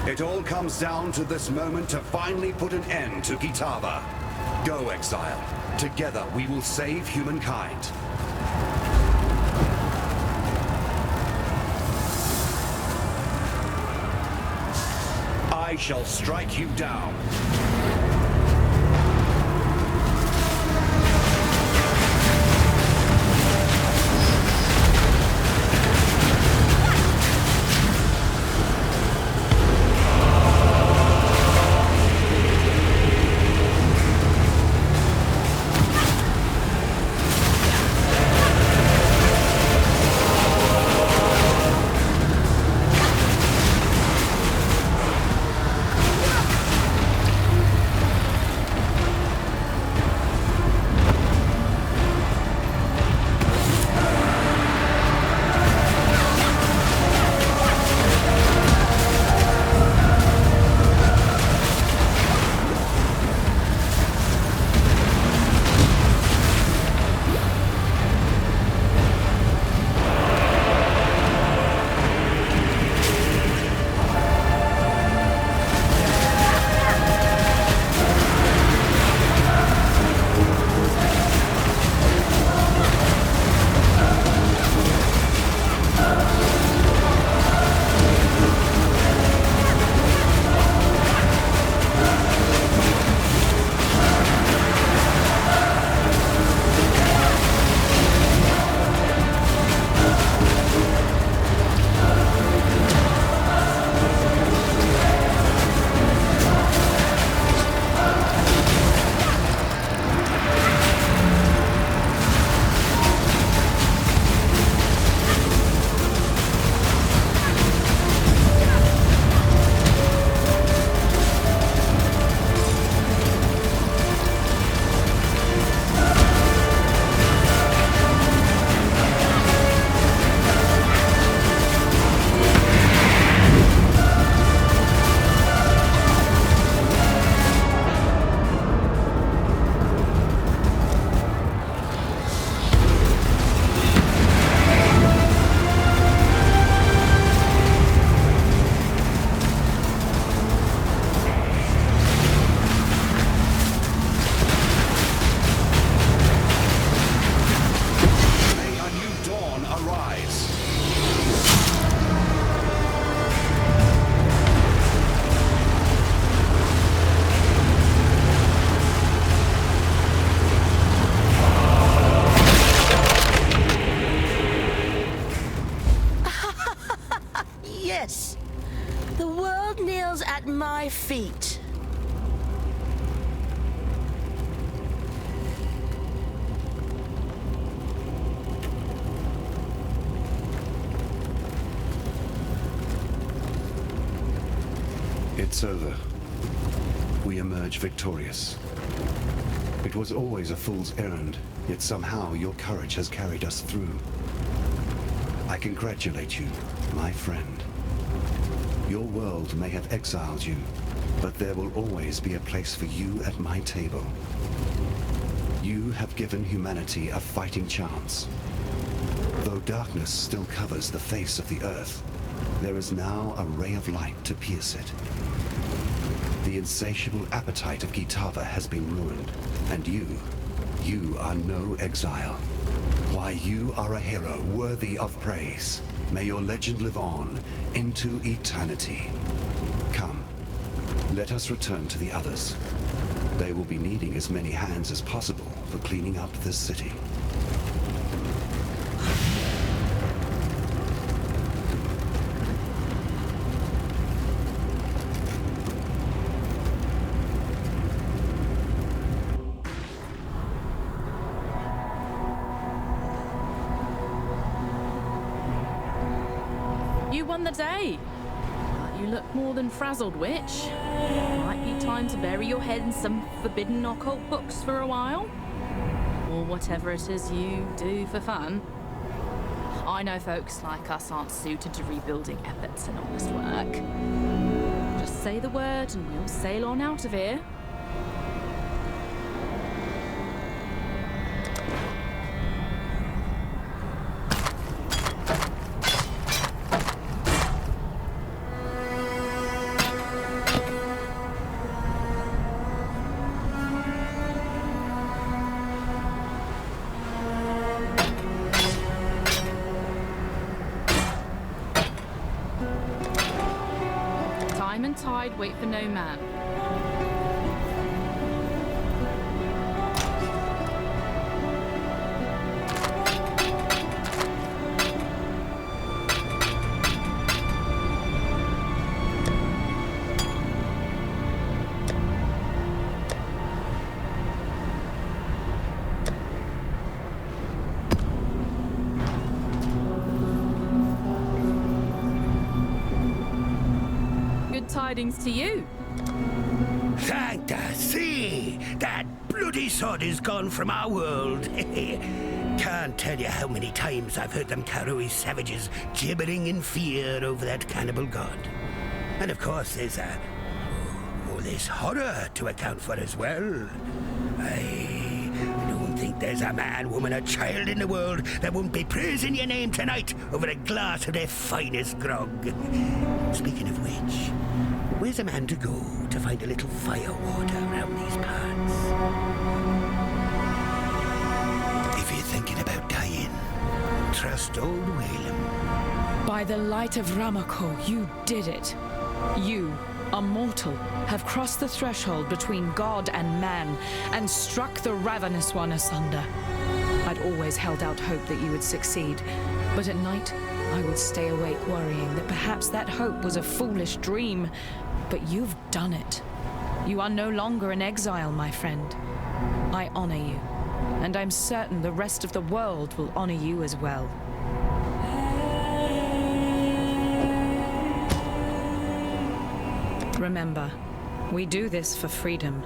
It all comes down to this moment to finally put an end to Kitava. Go, Exile. Together we will save humankind. I shall strike you down. Yes. The world kneels at my feet. It's over. We emerge victorious. It was always a fool's errand, yet somehow your courage has carried us through. I congratulate you, my friend. Your world may have exiled you, but there will always be a place for you at my table. You have given humanity a fighting chance. Though darkness still covers the face of the earth, there is now a ray of light to pierce it. The insatiable appetite of Kitava has been ruined, and you are no exile. Why, you are a hero worthy of praise. May your legend live on into eternity. Come, let us return to the others. They will be needing as many hands as possible for cleaning up this city. You won the day. But you look more than frazzled, witch. Might be time to bury your head in some forbidden occult books for a while. Or whatever it is you do for fun. I know folks like us aren't suited to rebuilding efforts and honest work. Just say the word and we'll sail on out of here. tide wait for no man. Tidings to you. Thank the sea! That bloody sod is gone from our world. Can't tell you how many times I've heard them Karui savages gibbering in fear over that cannibal god. And of course there's this horror to account for as well. I don't think there's a man, woman, or child in the world that won't be praising your name tonight over a glass of their finest grog. Speaking of which, where's a man to go to find a little fire water around these parts? If you're thinking about dying, trust old Whalem. By the light of Ramako, you did it. You, a mortal, have crossed the threshold between God and man and struck the Ravenous One asunder. I'd always held out hope that you would succeed, but at night I would stay awake worrying that perhaps that hope was a foolish dream. But you've done it. You are no longer an exile, my friend. I honor you, and I'm certain the rest of the world will honor you as well. Remember, we do this for freedom.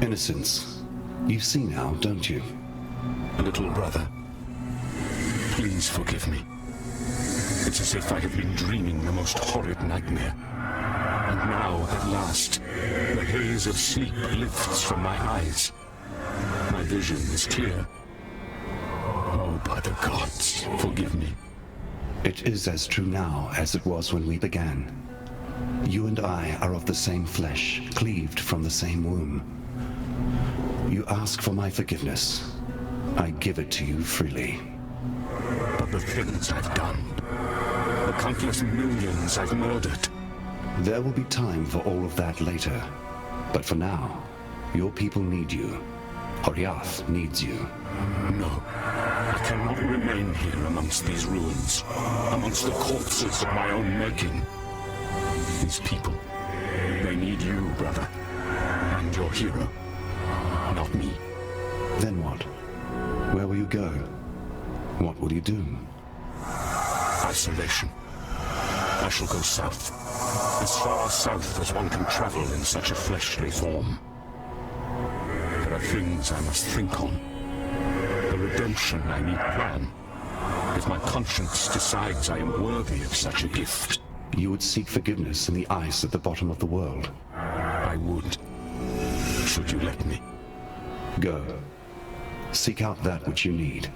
Innocence. You see now, don't you? Little brother, please forgive me. It's as if I have been dreaming the most horrid nightmare. And now, at last, the haze of sleep lifts from my eyes. My vision is clear. Oh, by the gods, forgive me. It is as true now as it was when we began. You and I are of the same flesh, cleaved from the same womb. You ask for my forgiveness. I give it to you freely. But the things I've done, the countless millions I've murdered. There will be time for all of that later. But for now, your people need you. Horiath needs you. No, I cannot remain here amongst these ruins, amongst the corpses of my own making. These people, they need you, brother, and your hero, not me. Then what? Where will you go? What will you do? Isolation. I shall go south. As far south as one can travel in such a fleshly form. There are things I must think on. The redemption I need plan. If my conscience decides I am worthy of such a gift. You would seek forgiveness in the ice at the bottom of the world. I would. Should you let me? Go. Seek out that which you need.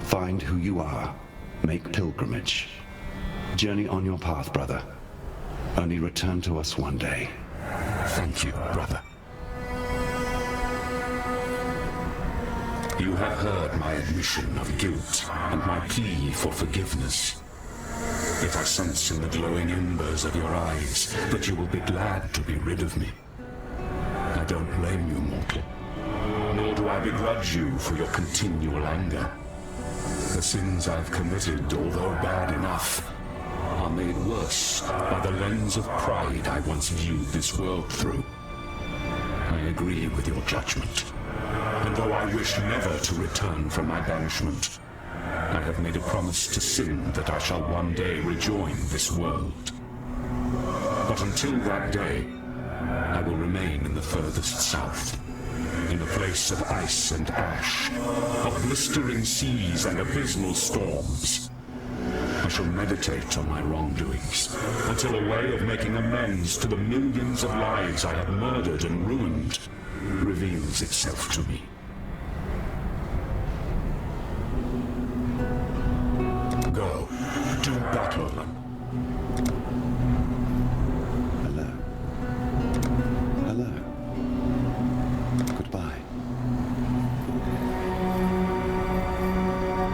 Find who you are. Make pilgrimage. Journey on your path, brother. Only return to us one day. Thank you, brother. You have heard my admission of guilt and my plea for forgiveness. Yet I sense in the glowing embers of your eyes that you will be glad to be rid of me. I don't blame you, mortal. Nor do I begrudge you for your continual anger. The sins I've committed, although bad enough, are made worse by the lens of pride I once viewed this world through. I agree with your judgment, and though I wish never to return from my banishment, I have made a promise to Sin that I shall one day rejoin this world. But until that day, I will remain in the furthest south, in a place of ice and ash, of blistering seas and abysmal storms. I shall meditate on my wrongdoings, until a way of making amends to the millions of lives I have murdered and ruined reveals itself to me. Go, do battle them. Hello. Hello. Goodbye.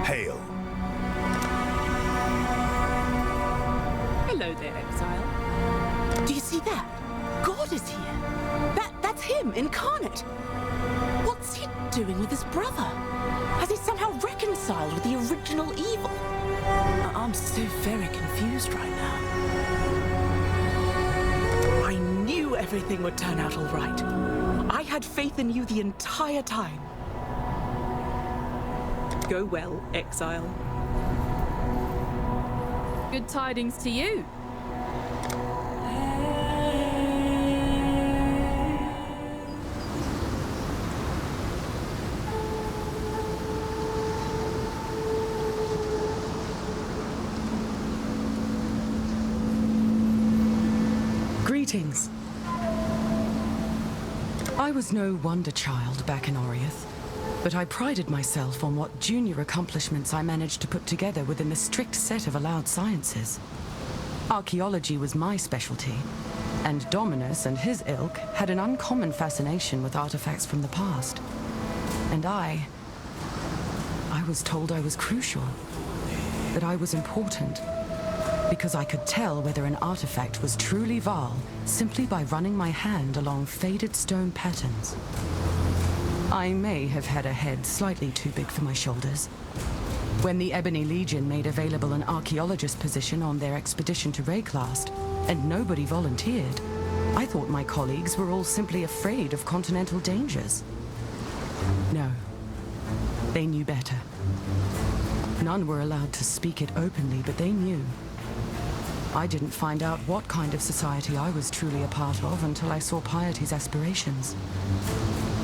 Hail. Hello there, Exile. Do you see that? God is here. That's him, incarnate. What's he doing with his brother? Has he somehow reconciled with the original evil? I'm so very confused right now. I knew everything would turn out all right. I had faith in you the entire time. Go well, Exile. Good tidings to you. Greetings. I was no wonder child back in Oriath, but I prided myself on what junior accomplishments I managed to put together within the strict set of allowed sciences. Archaeology was my specialty, and Dominus and his ilk had an uncommon fascination with artifacts from the past. And I was told I was crucial, that I was important, because I could tell whether an artifact was truly Val simply by running my hand along faded stone patterns. I may have had a head slightly too big for my shoulders. When the Ebony Legion made available an archaeologist position on their expedition to Rayclast, and nobody volunteered, I thought my colleagues were all simply afraid of continental dangers. No, they knew better. None were allowed to speak it openly, but they knew. I didn't find out what kind of society I was truly a part of until I saw Piety's aspirations.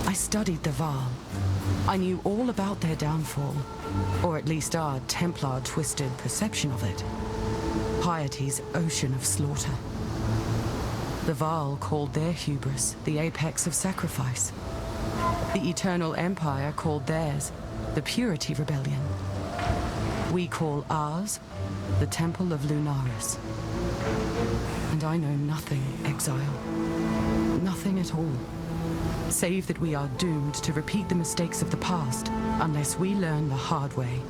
I studied the Val. I knew all about their downfall, or at least our Templar-twisted perception of it. Piety's ocean of slaughter. The Val called their hubris the apex of sacrifice. The Eternal Empire called theirs the Purity Rebellion. We call ours the Temple of Lunaris. And I know nothing, Exile. Nothing at all. Save that we are doomed to repeat the mistakes of the past unless we learn the hard way.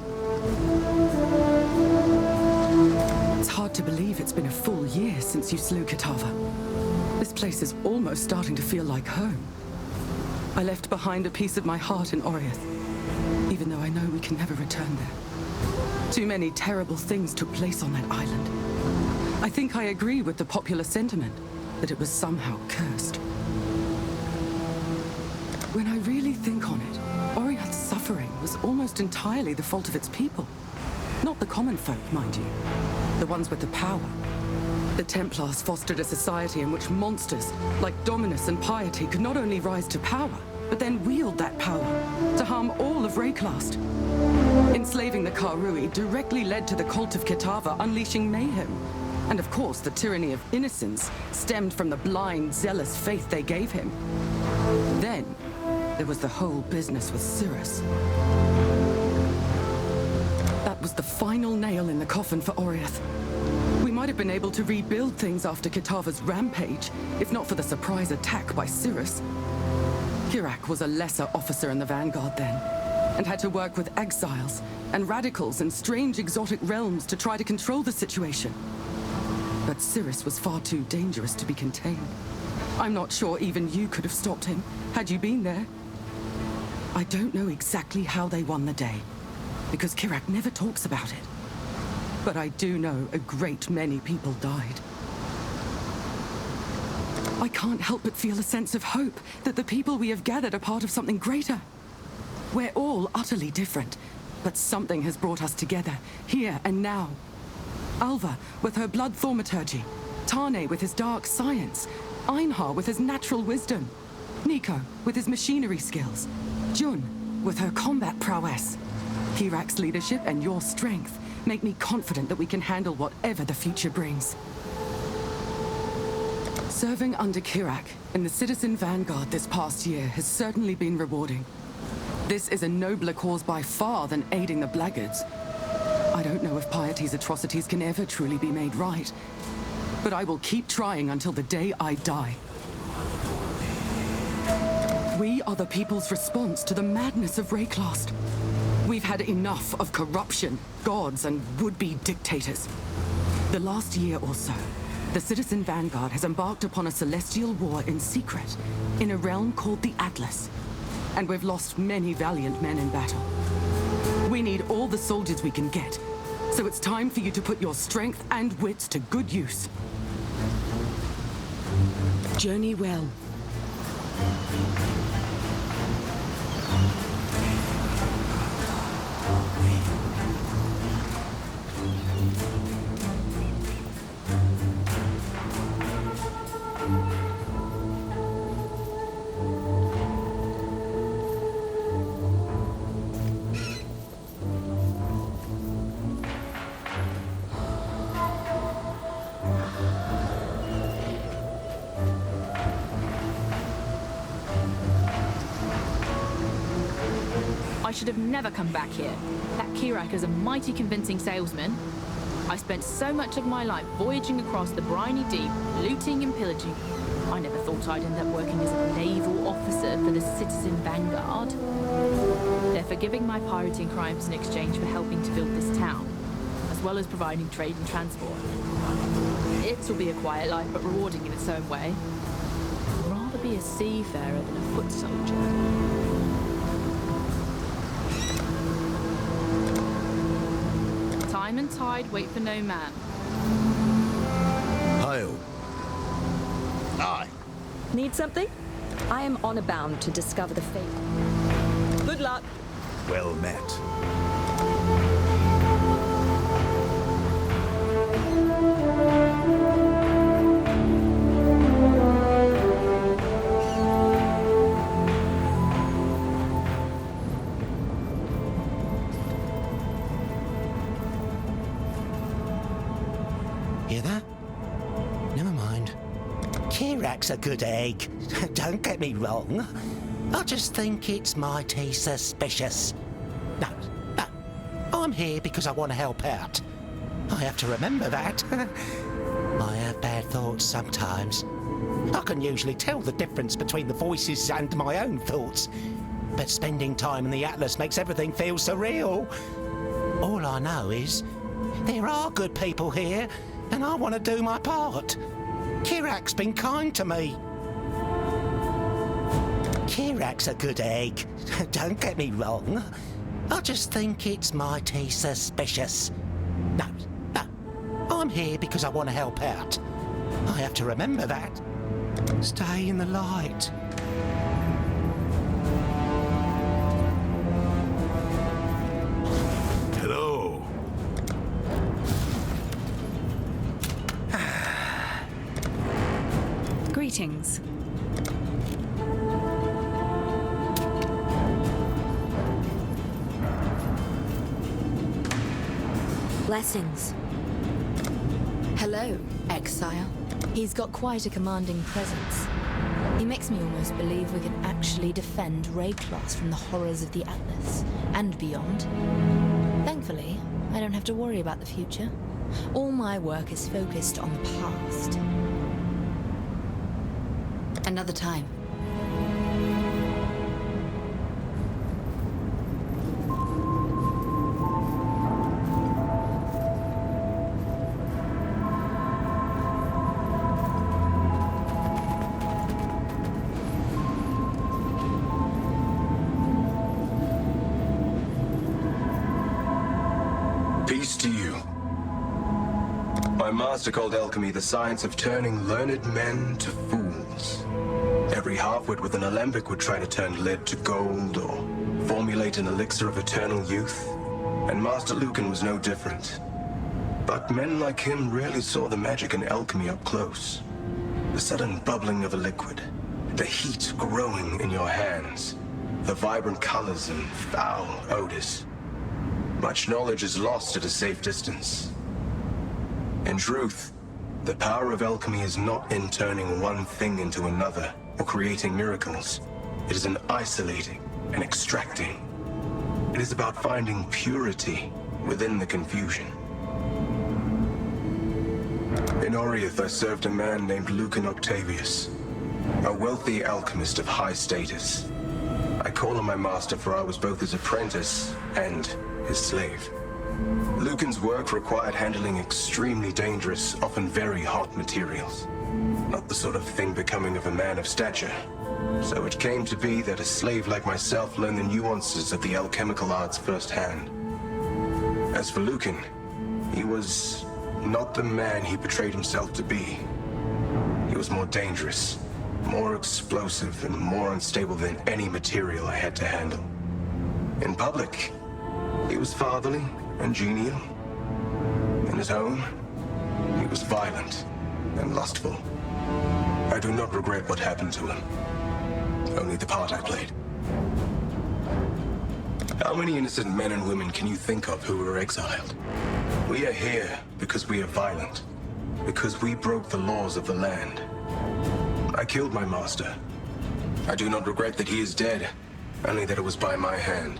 It's hard to believe it's been a full year since you slew Kitava. This place is almost starting to feel like home. I left behind a piece of my heart in Oriath, even though I know we can never return there. Too many terrible things took place on that island. I think I agree with the popular sentiment that it was somehow cursed. When I really think on it, Oriath's suffering was almost entirely the fault of its people. Not the common folk, mind you. The ones with the power. The Templars fostered a society in which monsters, like Dominus and Piety, could not only rise to power, but then wield that power to harm all of Rayclast. Enslaving the Karui directly led to the cult of Kitava unleashing mayhem. And of course, the tyranny of innocence stemmed from the blind, zealous faith they gave him. Then, there was the whole business with Cirrus. That was the final nail in the coffin for Oriath. We might have been able to rebuild things after Kitava's rampage, if not for the surprise attack by Cirrus. Kirak was a lesser officer in the Vanguard then, and had to work with exiles and radicals in strange exotic realms to try to control the situation. But Cirrus was far too dangerous to be contained. I'm not sure even you could have stopped him, had you been there. I don't know exactly how they won the day, because Kirak never talks about it. but I do know a great many people died. I can't help but feel a sense of hope that the people we have gathered are part of something greater. We're all utterly different, but something has brought us together, here and now. Alva with her blood thaumaturgy, Tane with his dark science, Einhar with his natural wisdom, Nico with his machinery skills, Jun with her combat prowess. Kirak's leadership and your strength make me confident that we can handle whatever the future brings. Serving under Kirak in the Citizen Vanguard this past year has certainly been rewarding. This is a nobler cause by far than aiding the blackguards. I don't know if piety's atrocities can ever truly be made right, but I will keep trying until the day I die. We are the people's response to the madness of Rayclast. We've had enough of corruption, gods, and would-be dictators. The last year or so, the Citizen Vanguard has embarked upon a celestial war in secret, in a realm called the Atlas. And we've lost many valiant men in battle. We need all the soldiers we can get, so it's time for you to put your strength and wits to good use. Journey well. I should have never come back here. That Kirak is a mighty convincing salesman. I spent so much of my life voyaging across the briny deep, looting and pillaging. I never thought I'd end up working as a naval officer for the Citizen Vanguard. They're forgiving my pirating crimes in exchange for helping to build this town, as well as providing trade and transport. It'll be a quiet life, but rewarding in its own way. I'd rather be a seafarer than a foot soldier. Time and tide wait for no man. Hail. Aye. Need something? I am honor bound to discover the fate. Good luck. Well met. Hear that? Never mind. Kirak's a good egg. Don't get me wrong. I just think it's mighty suspicious. No. I'm here because I want to help out. I have to remember that. I have bad thoughts sometimes. I can usually tell the difference between the voices and my own thoughts. But spending time in the Atlas makes everything feel surreal. All I know is there are good people here, and I want to do my part. Kirak's been kind to me. Kirak's a good egg. Don't get me wrong. I just think it's mighty suspicious. No. I'm here because I want to help out. I have to remember that. Stay in the light. Hello. Greetings. Blessings. Hello, Exile. He's got quite a commanding presence. He makes me almost believe we can actually defend Rayclast from the horrors of the Atlas and beyond. Thankfully, I don't have to worry about the future. All my work is focused on the past. Another time. Peace to you. master called alchemy the science of turning learned men to fools. Every half-wit with an alembic would try to turn lead to gold or formulate an elixir of eternal youth, and Master Lucan was no different. But men like him rarely saw the magic in alchemy up close. The sudden bubbling of a liquid, the heat growing in your hands, the vibrant colors and foul odors. Much knowledge is lost at a safe distance. In truth, the power of alchemy is not in turning one thing into another or creating miracles. It is in isolating and extracting. It is about finding purity within the confusion. In Oriath, I served a man named Lucan Octavius, a wealthy alchemist of high status. I call him my master, for I was both his apprentice and his slave. Lucan's work required handling extremely dangerous, often very hot materials. Not the sort of thing becoming of a man of stature. So it came to be that a slave like myself learned the nuances of the alchemical arts firsthand. As for Lucan, he was not the man he portrayed himself to be. He was more dangerous, more explosive, and more unstable than any material I had to handle. In public, he was fatherly and genial. In his home, he was violent and lustful. I do not regret what happened to him. Only the part I played. How many innocent men and women can you think of who were exiled? We are here because we are violent. Because we broke the laws of the land. I killed my master. I do not regret that he is dead, only that it was by my hand.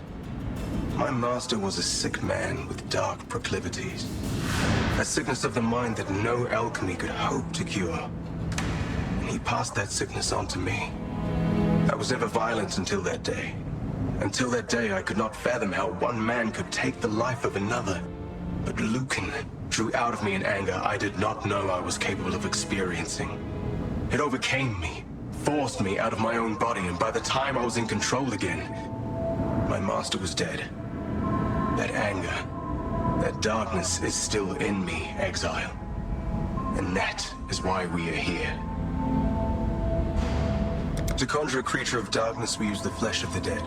My master was a sick man with dark proclivities. A sickness of the mind that no alchemy could hope to cure. And he passed that sickness on to me. I was never violent until that day. Until that day, I could not fathom how one man could take the life of another. But Lucan drew out of me an anger I did not know I was capable of experiencing. It overcame me, forced me out of my own body, and by the time I was in control again, my master was dead. That anger, that darkness is still in me, Exile. And that is why we are here. To conjure a creature of darkness, we use the flesh of the dead.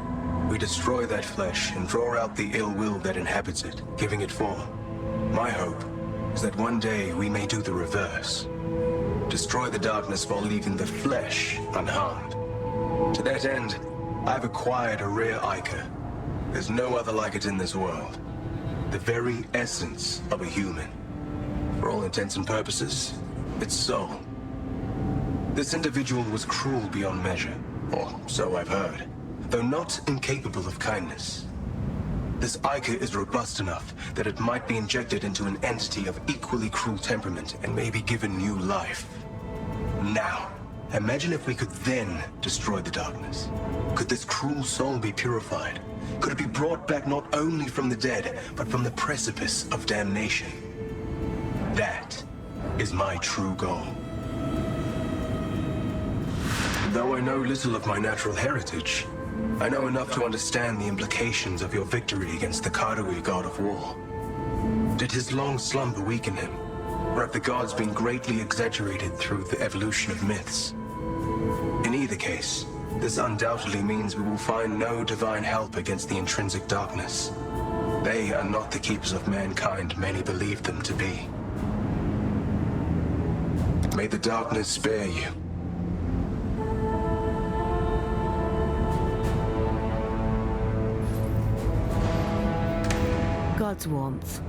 We destroy that flesh and draw out the ill will that inhabits it, giving it form. My hope is that one day we may do the reverse. Destroy the darkness while leaving the flesh unharmed. To that end, I've acquired a rare ichor. There's no other like it in this world. The very essence of a human. For all intents and purposes, its soul. This individual was cruel beyond measure, or so I've heard, though not incapable of kindness. This ichor is robust enough that it might be injected into an entity of equally cruel temperament and may be given new life. Now, imagine if we could then destroy the darkness. Could this cruel soul be purified? Could it be brought back not only from the dead, but from the precipice of damnation? That is my true goal. Though I know little of my natural heritage, I know enough to understand the implications of your victory against the Karui god of war. Did his long slumber weaken him? Or have the gods been greatly exaggerated through the evolution of myths? In either case, this undoubtedly means we will find no divine help against the intrinsic darkness. They are not the keepers of mankind many believe them to be. May the darkness spare you. God's warmth.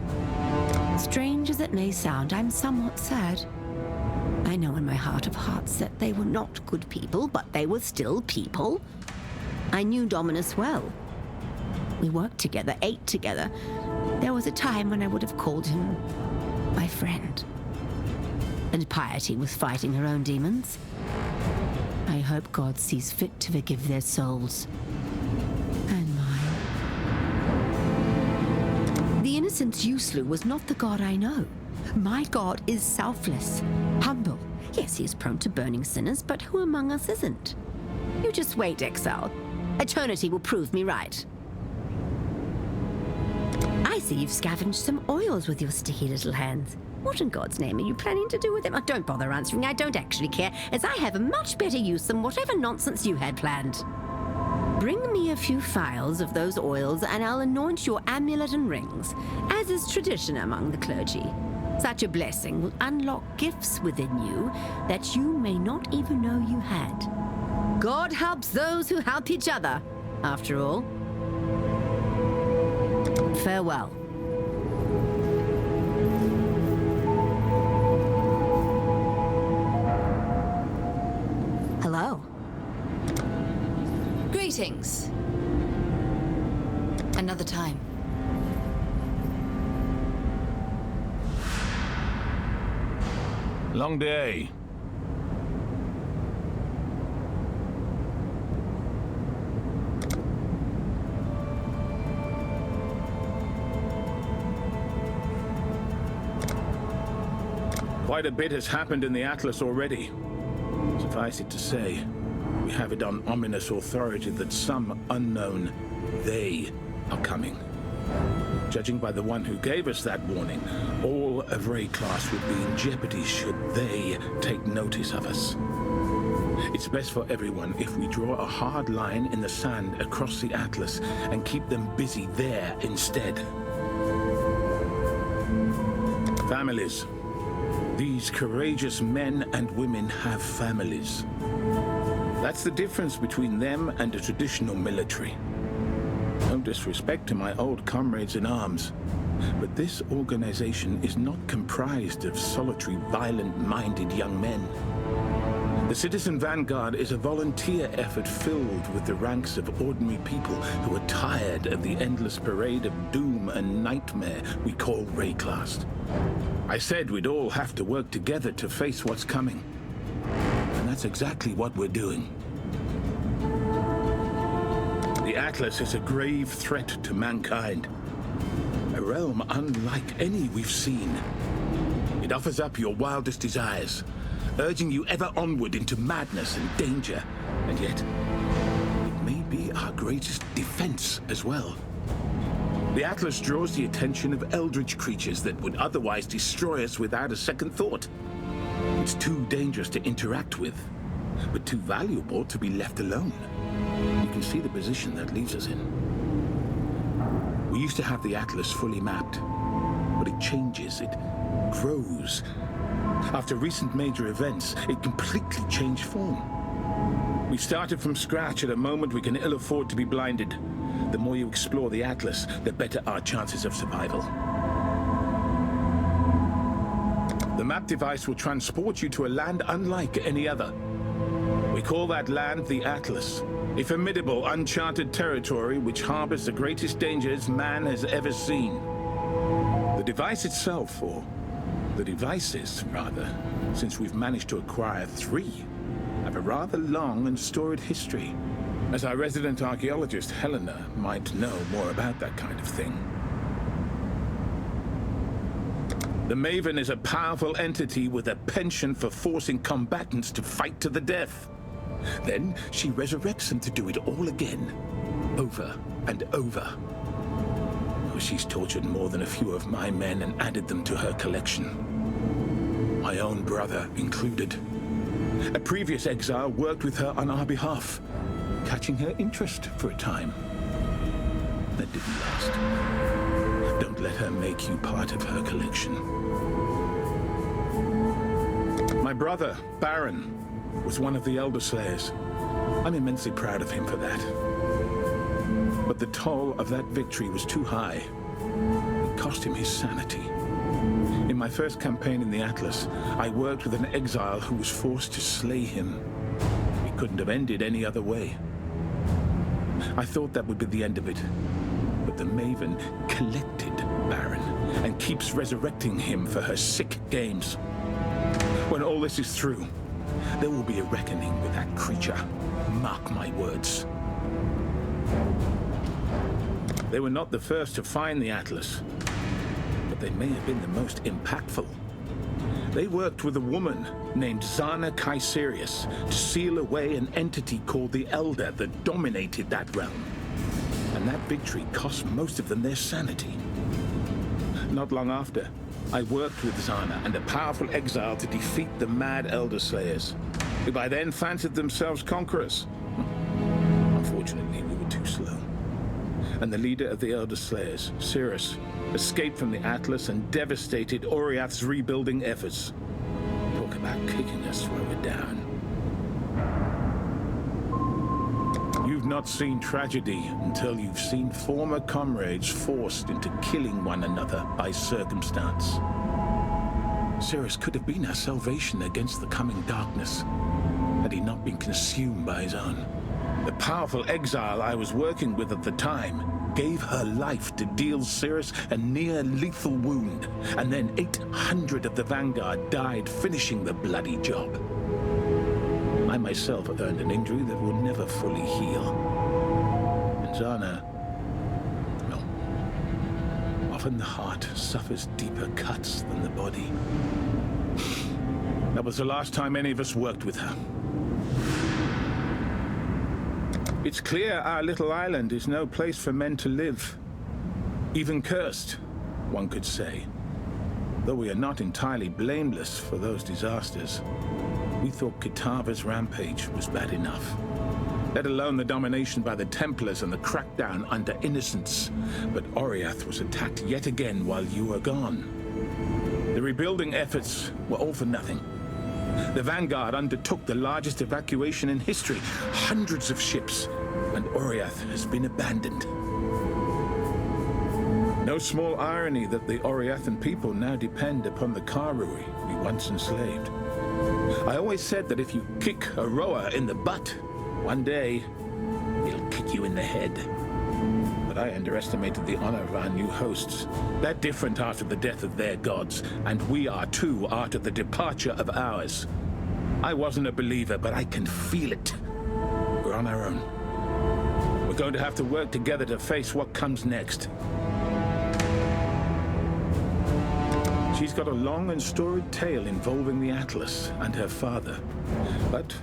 Strange as it may sound, I'm somewhat sad. I know in my heart of hearts that they were not good people, but they were still people. I knew Dominus well. We worked together, ate together. There was a time when I would have called him my friend. And Piety was fighting her own demons. I hope God sees fit to forgive their souls. And mine. The innocents you slew was not the God I know. My God is selfless, humble. Yes, he is prone to burning sinners, but who among us isn't? You just wait, Exile. Eternity will prove me right. I see you've scavenged some oils with your sticky little hands. What in God's name are you planning to do with him? Oh, don't bother answering. I don't actually care, as I have a much better use than whatever nonsense you had planned. Bring me a few phials of those oils, and I'll anoint your amulet and rings, as is tradition among the clergy. Such a blessing will unlock gifts within you that you may not even know you had. God helps those who help each other, after all. Farewell. Hello. Greetings. Another time. Long day. Quite a bit has happened in the Atlas already. Suffice it to say, we have it on ominous authority that some unknown they are coming. Judging by the one who gave us that warning, all of Wraeclast would be in jeopardy should they take notice of us. It's best for everyone if we draw a hard line in the sand across the Atlas and keep them busy there instead. Families. These courageous men and women have families. That's the difference between them and a traditional military. No disrespect to my old comrades in arms, but this organization is not comprised of solitary, violent-minded young men. The Citizen Vanguard is a volunteer effort filled with the ranks of ordinary people who are tired of the endless parade of doom and nightmare we call Wraeclast. I said we'd all have to work together to face what's coming. And that's exactly what we're doing. The Atlas is a grave threat to mankind. A realm unlike any we've seen. It offers up your wildest desires, urging you ever onward into madness and danger. And yet, it may be our greatest defense as well. The Atlas draws the attention of eldritch creatures that would otherwise destroy us without a second thought. It's too dangerous to interact with, but too valuable to be left alone. You can see the position that leaves us in. We used to have the Atlas fully mapped, but it changes, it grows. After recent major events, it completely changed form. We started from scratch at a moment we can ill afford to be blinded. The more you explore the Atlas, the better our chances of survival. The map device will transport you to a land unlike any other. We call that land the Atlas, a formidable, uncharted territory which harbors the greatest dangers man has ever seen. The device itself, or the devices, rather, since we've managed to acquire 3, have a rather long and storied history. As our resident archaeologist, Helena, might know more about that kind of thing. The Maven is a powerful entity with a penchant for forcing combatants to fight to the death. Then she resurrects them to do it all again, over and over. Oh, she's tortured more than a few of my men and added them to her collection. My own brother included. A previous exile worked with her on our behalf, catching her interest for a time. That didn't last. Don't let her make you part of her collection. My brother, Baron, was one of the Elder Slayers. I'm immensely proud of him for that. But the toll of that victory was too high. It cost him his sanity. In my first campaign in the Atlas, I worked with an exile who was forced to slay him. It couldn't have ended any other way. I thought that would be the end of it. But the Maven collected Baron and keeps resurrecting him for her sick games. When all this is through, there will be a reckoning with that creature. Mark my words. They were not the first to find the Atlas, but they may have been the most impactful. They worked with a woman named Zana Kaiserius to seal away an entity called the Elder that dominated that realm. And that victory cost most of them their sanity. Not long after, I worked with Zana and a powerful Exile to defeat the mad Elder Slayers, who by then fancied themselves conquerors. Unfortunately, we were too slow. And the leader of the Elder Slayers, Cirrus, escaped from the Atlas and devastated Oriath's rebuilding efforts. Talk about kicking us when we're down. You've not seen tragedy until you've seen former comrades forced into killing one another by circumstance. Cirrus could have been our salvation against the coming darkness, had he not been consumed by his own. The powerful Exile I was working with at the time gave her life to deal Cirrus a near-lethal wound, and then 800 of the Vanguard died finishing the bloody job. I myself earned an injury that will never fully heal. And Zana, well, often the heart suffers deeper cuts than the body. That was the last time any of us worked with her. It's clear our little island is no place for men to live. Even cursed, one could say. Though we are not entirely blameless for those disasters, we thought Kitava's rampage was bad enough. Let alone the domination by the Templars and the crackdown under innocents. But Oriath was attacked yet again while you were gone. The rebuilding efforts were all for nothing. The Vanguard undertook the largest evacuation in history, hundreds of ships, and Oriath has been abandoned. No small irony that the Oriathan people now depend upon the Karui we once enslaved. I always said that if you kick a rower in the butt, one day it'll kick you in the head. But I underestimated the honor of our new hosts. They're different after the death of their gods, and we are too after the departure of ours. I wasn't a believer, but I can feel it. We're on our own. We're going to have to work together to face what comes next. She's got a long and storied tale involving the Atlas and her father. But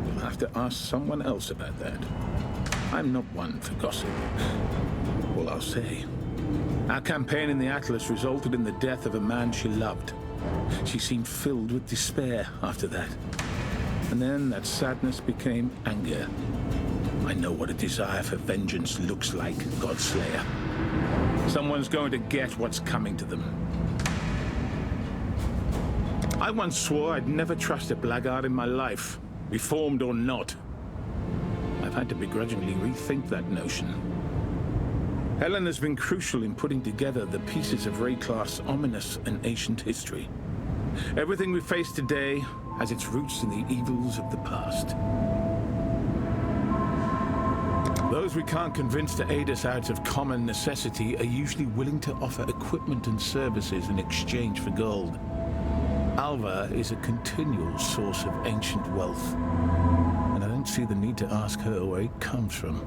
we'll have to ask someone else about that. I'm not one for gossip. All I'll say, our campaign in the Atlas resulted in the death of a man she loved. She seemed filled with despair after that. And then that sadness became anger. I know what a desire for vengeance looks like, Godslayer. Someone's going to get what's coming to them. I once swore I'd never trust a blackguard in my life, reformed or not. I've had to begrudgingly rethink that notion. Helen has been crucial in putting together the pieces of Rayclass's ominous and ancient history. Everything we face today has its roots in the evils of the past. Those we can't convince to aid us out of common necessity are usually willing to offer equipment and services in exchange for gold. Alva is a continual source of ancient wealth, and I don't see the need to ask her where it comes from.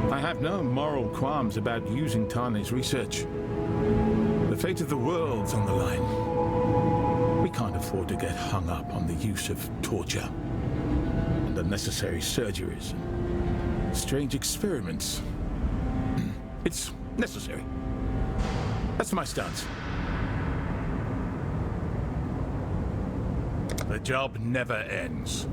I have no moral qualms about using Tani's research. The fate of the world's on the line. We can't afford to get hung up on the use of torture and unnecessary surgeries and strange experiments. It's necessary. That's my stance. The job never ends.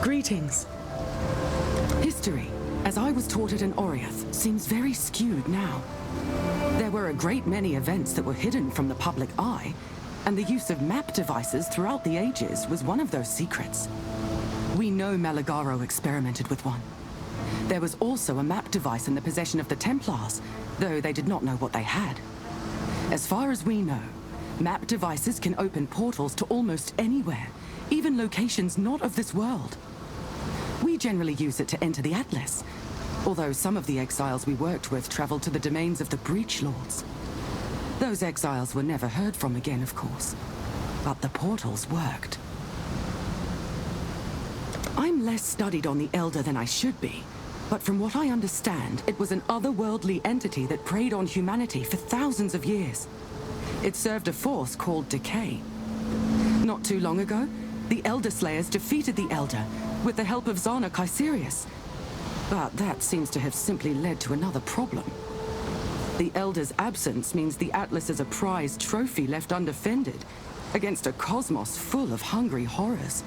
Greetings. History, as I was taught it in Oriath, seems very skewed now. There were a great many events that were hidden from the public eye, and the use of map devices throughout the ages was one of those secrets. We know Malagaro experimented with one. There was also a map device in the possession of the Templars, though they did not know what they had. As far as we know, map devices can open portals to almost anywhere, even locations not of this world. We generally use it to enter the Atlas, although some of the exiles we worked with traveled to the domains of the Breach Lords. Those exiles were never heard from again, of course, but the portals worked. I'm less studied on the Elder than I should be, but from what I understand, it was an otherworldly entity that preyed on humanity for thousands of years. It served a force called Decay. Not too long ago, the Elder Slayers defeated the Elder with the help of Zana Caesarius. But that seems to have simply led to another problem. The Elder's absence means the Atlas is a prized trophy left undefended against a cosmos full of hungry horrors.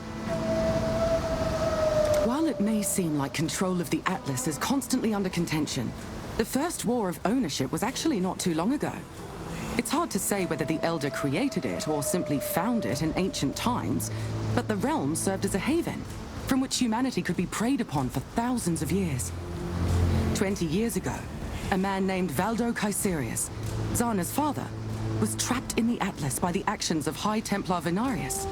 While it may seem like control of the Atlas is constantly under contention, the first war of ownership was actually not too long ago. It's hard to say whether the Elder created it or simply found it in ancient times, but the realm served as a haven from which humanity could be preyed upon for thousands of years. 20 years ago, a man named Valdo Caesarius, Zana's father, was trapped in the Atlas by the actions of High Templar Venarius.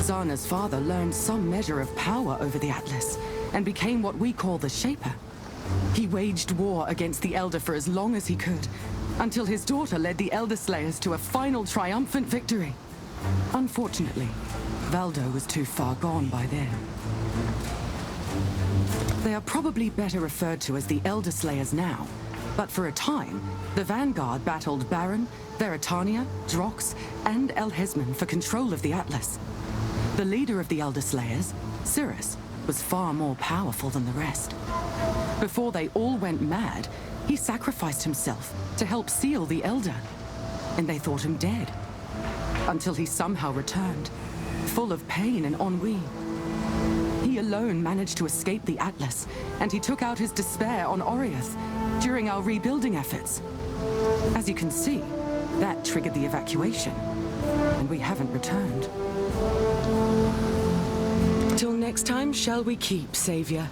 Zana's father learned some measure of power over the Atlas and became what we call the Shaper. He waged war against the Elder for as long as he could, until his daughter led the Elder Slayers to a final triumphant victory. Unfortunately, Valdo was too far gone by then. They are probably better referred to as the Elder Slayers now, but for a time, the Vanguard battled Baron, Veritania, Drox, and El Hesman for control of the Atlas. The leader of the Elder Slayers, Cirrus, was far more powerful than the rest. Before they all went mad, he sacrificed himself to help seal the Elder, and they thought him dead. Until he somehow returned, full of pain and ennui. He alone managed to escape the Atlas, and he took out his despair on Oriath during our rebuilding efforts. As you can see, that triggered the evacuation, and we haven't returned. Till next time, shall we keep, Savior?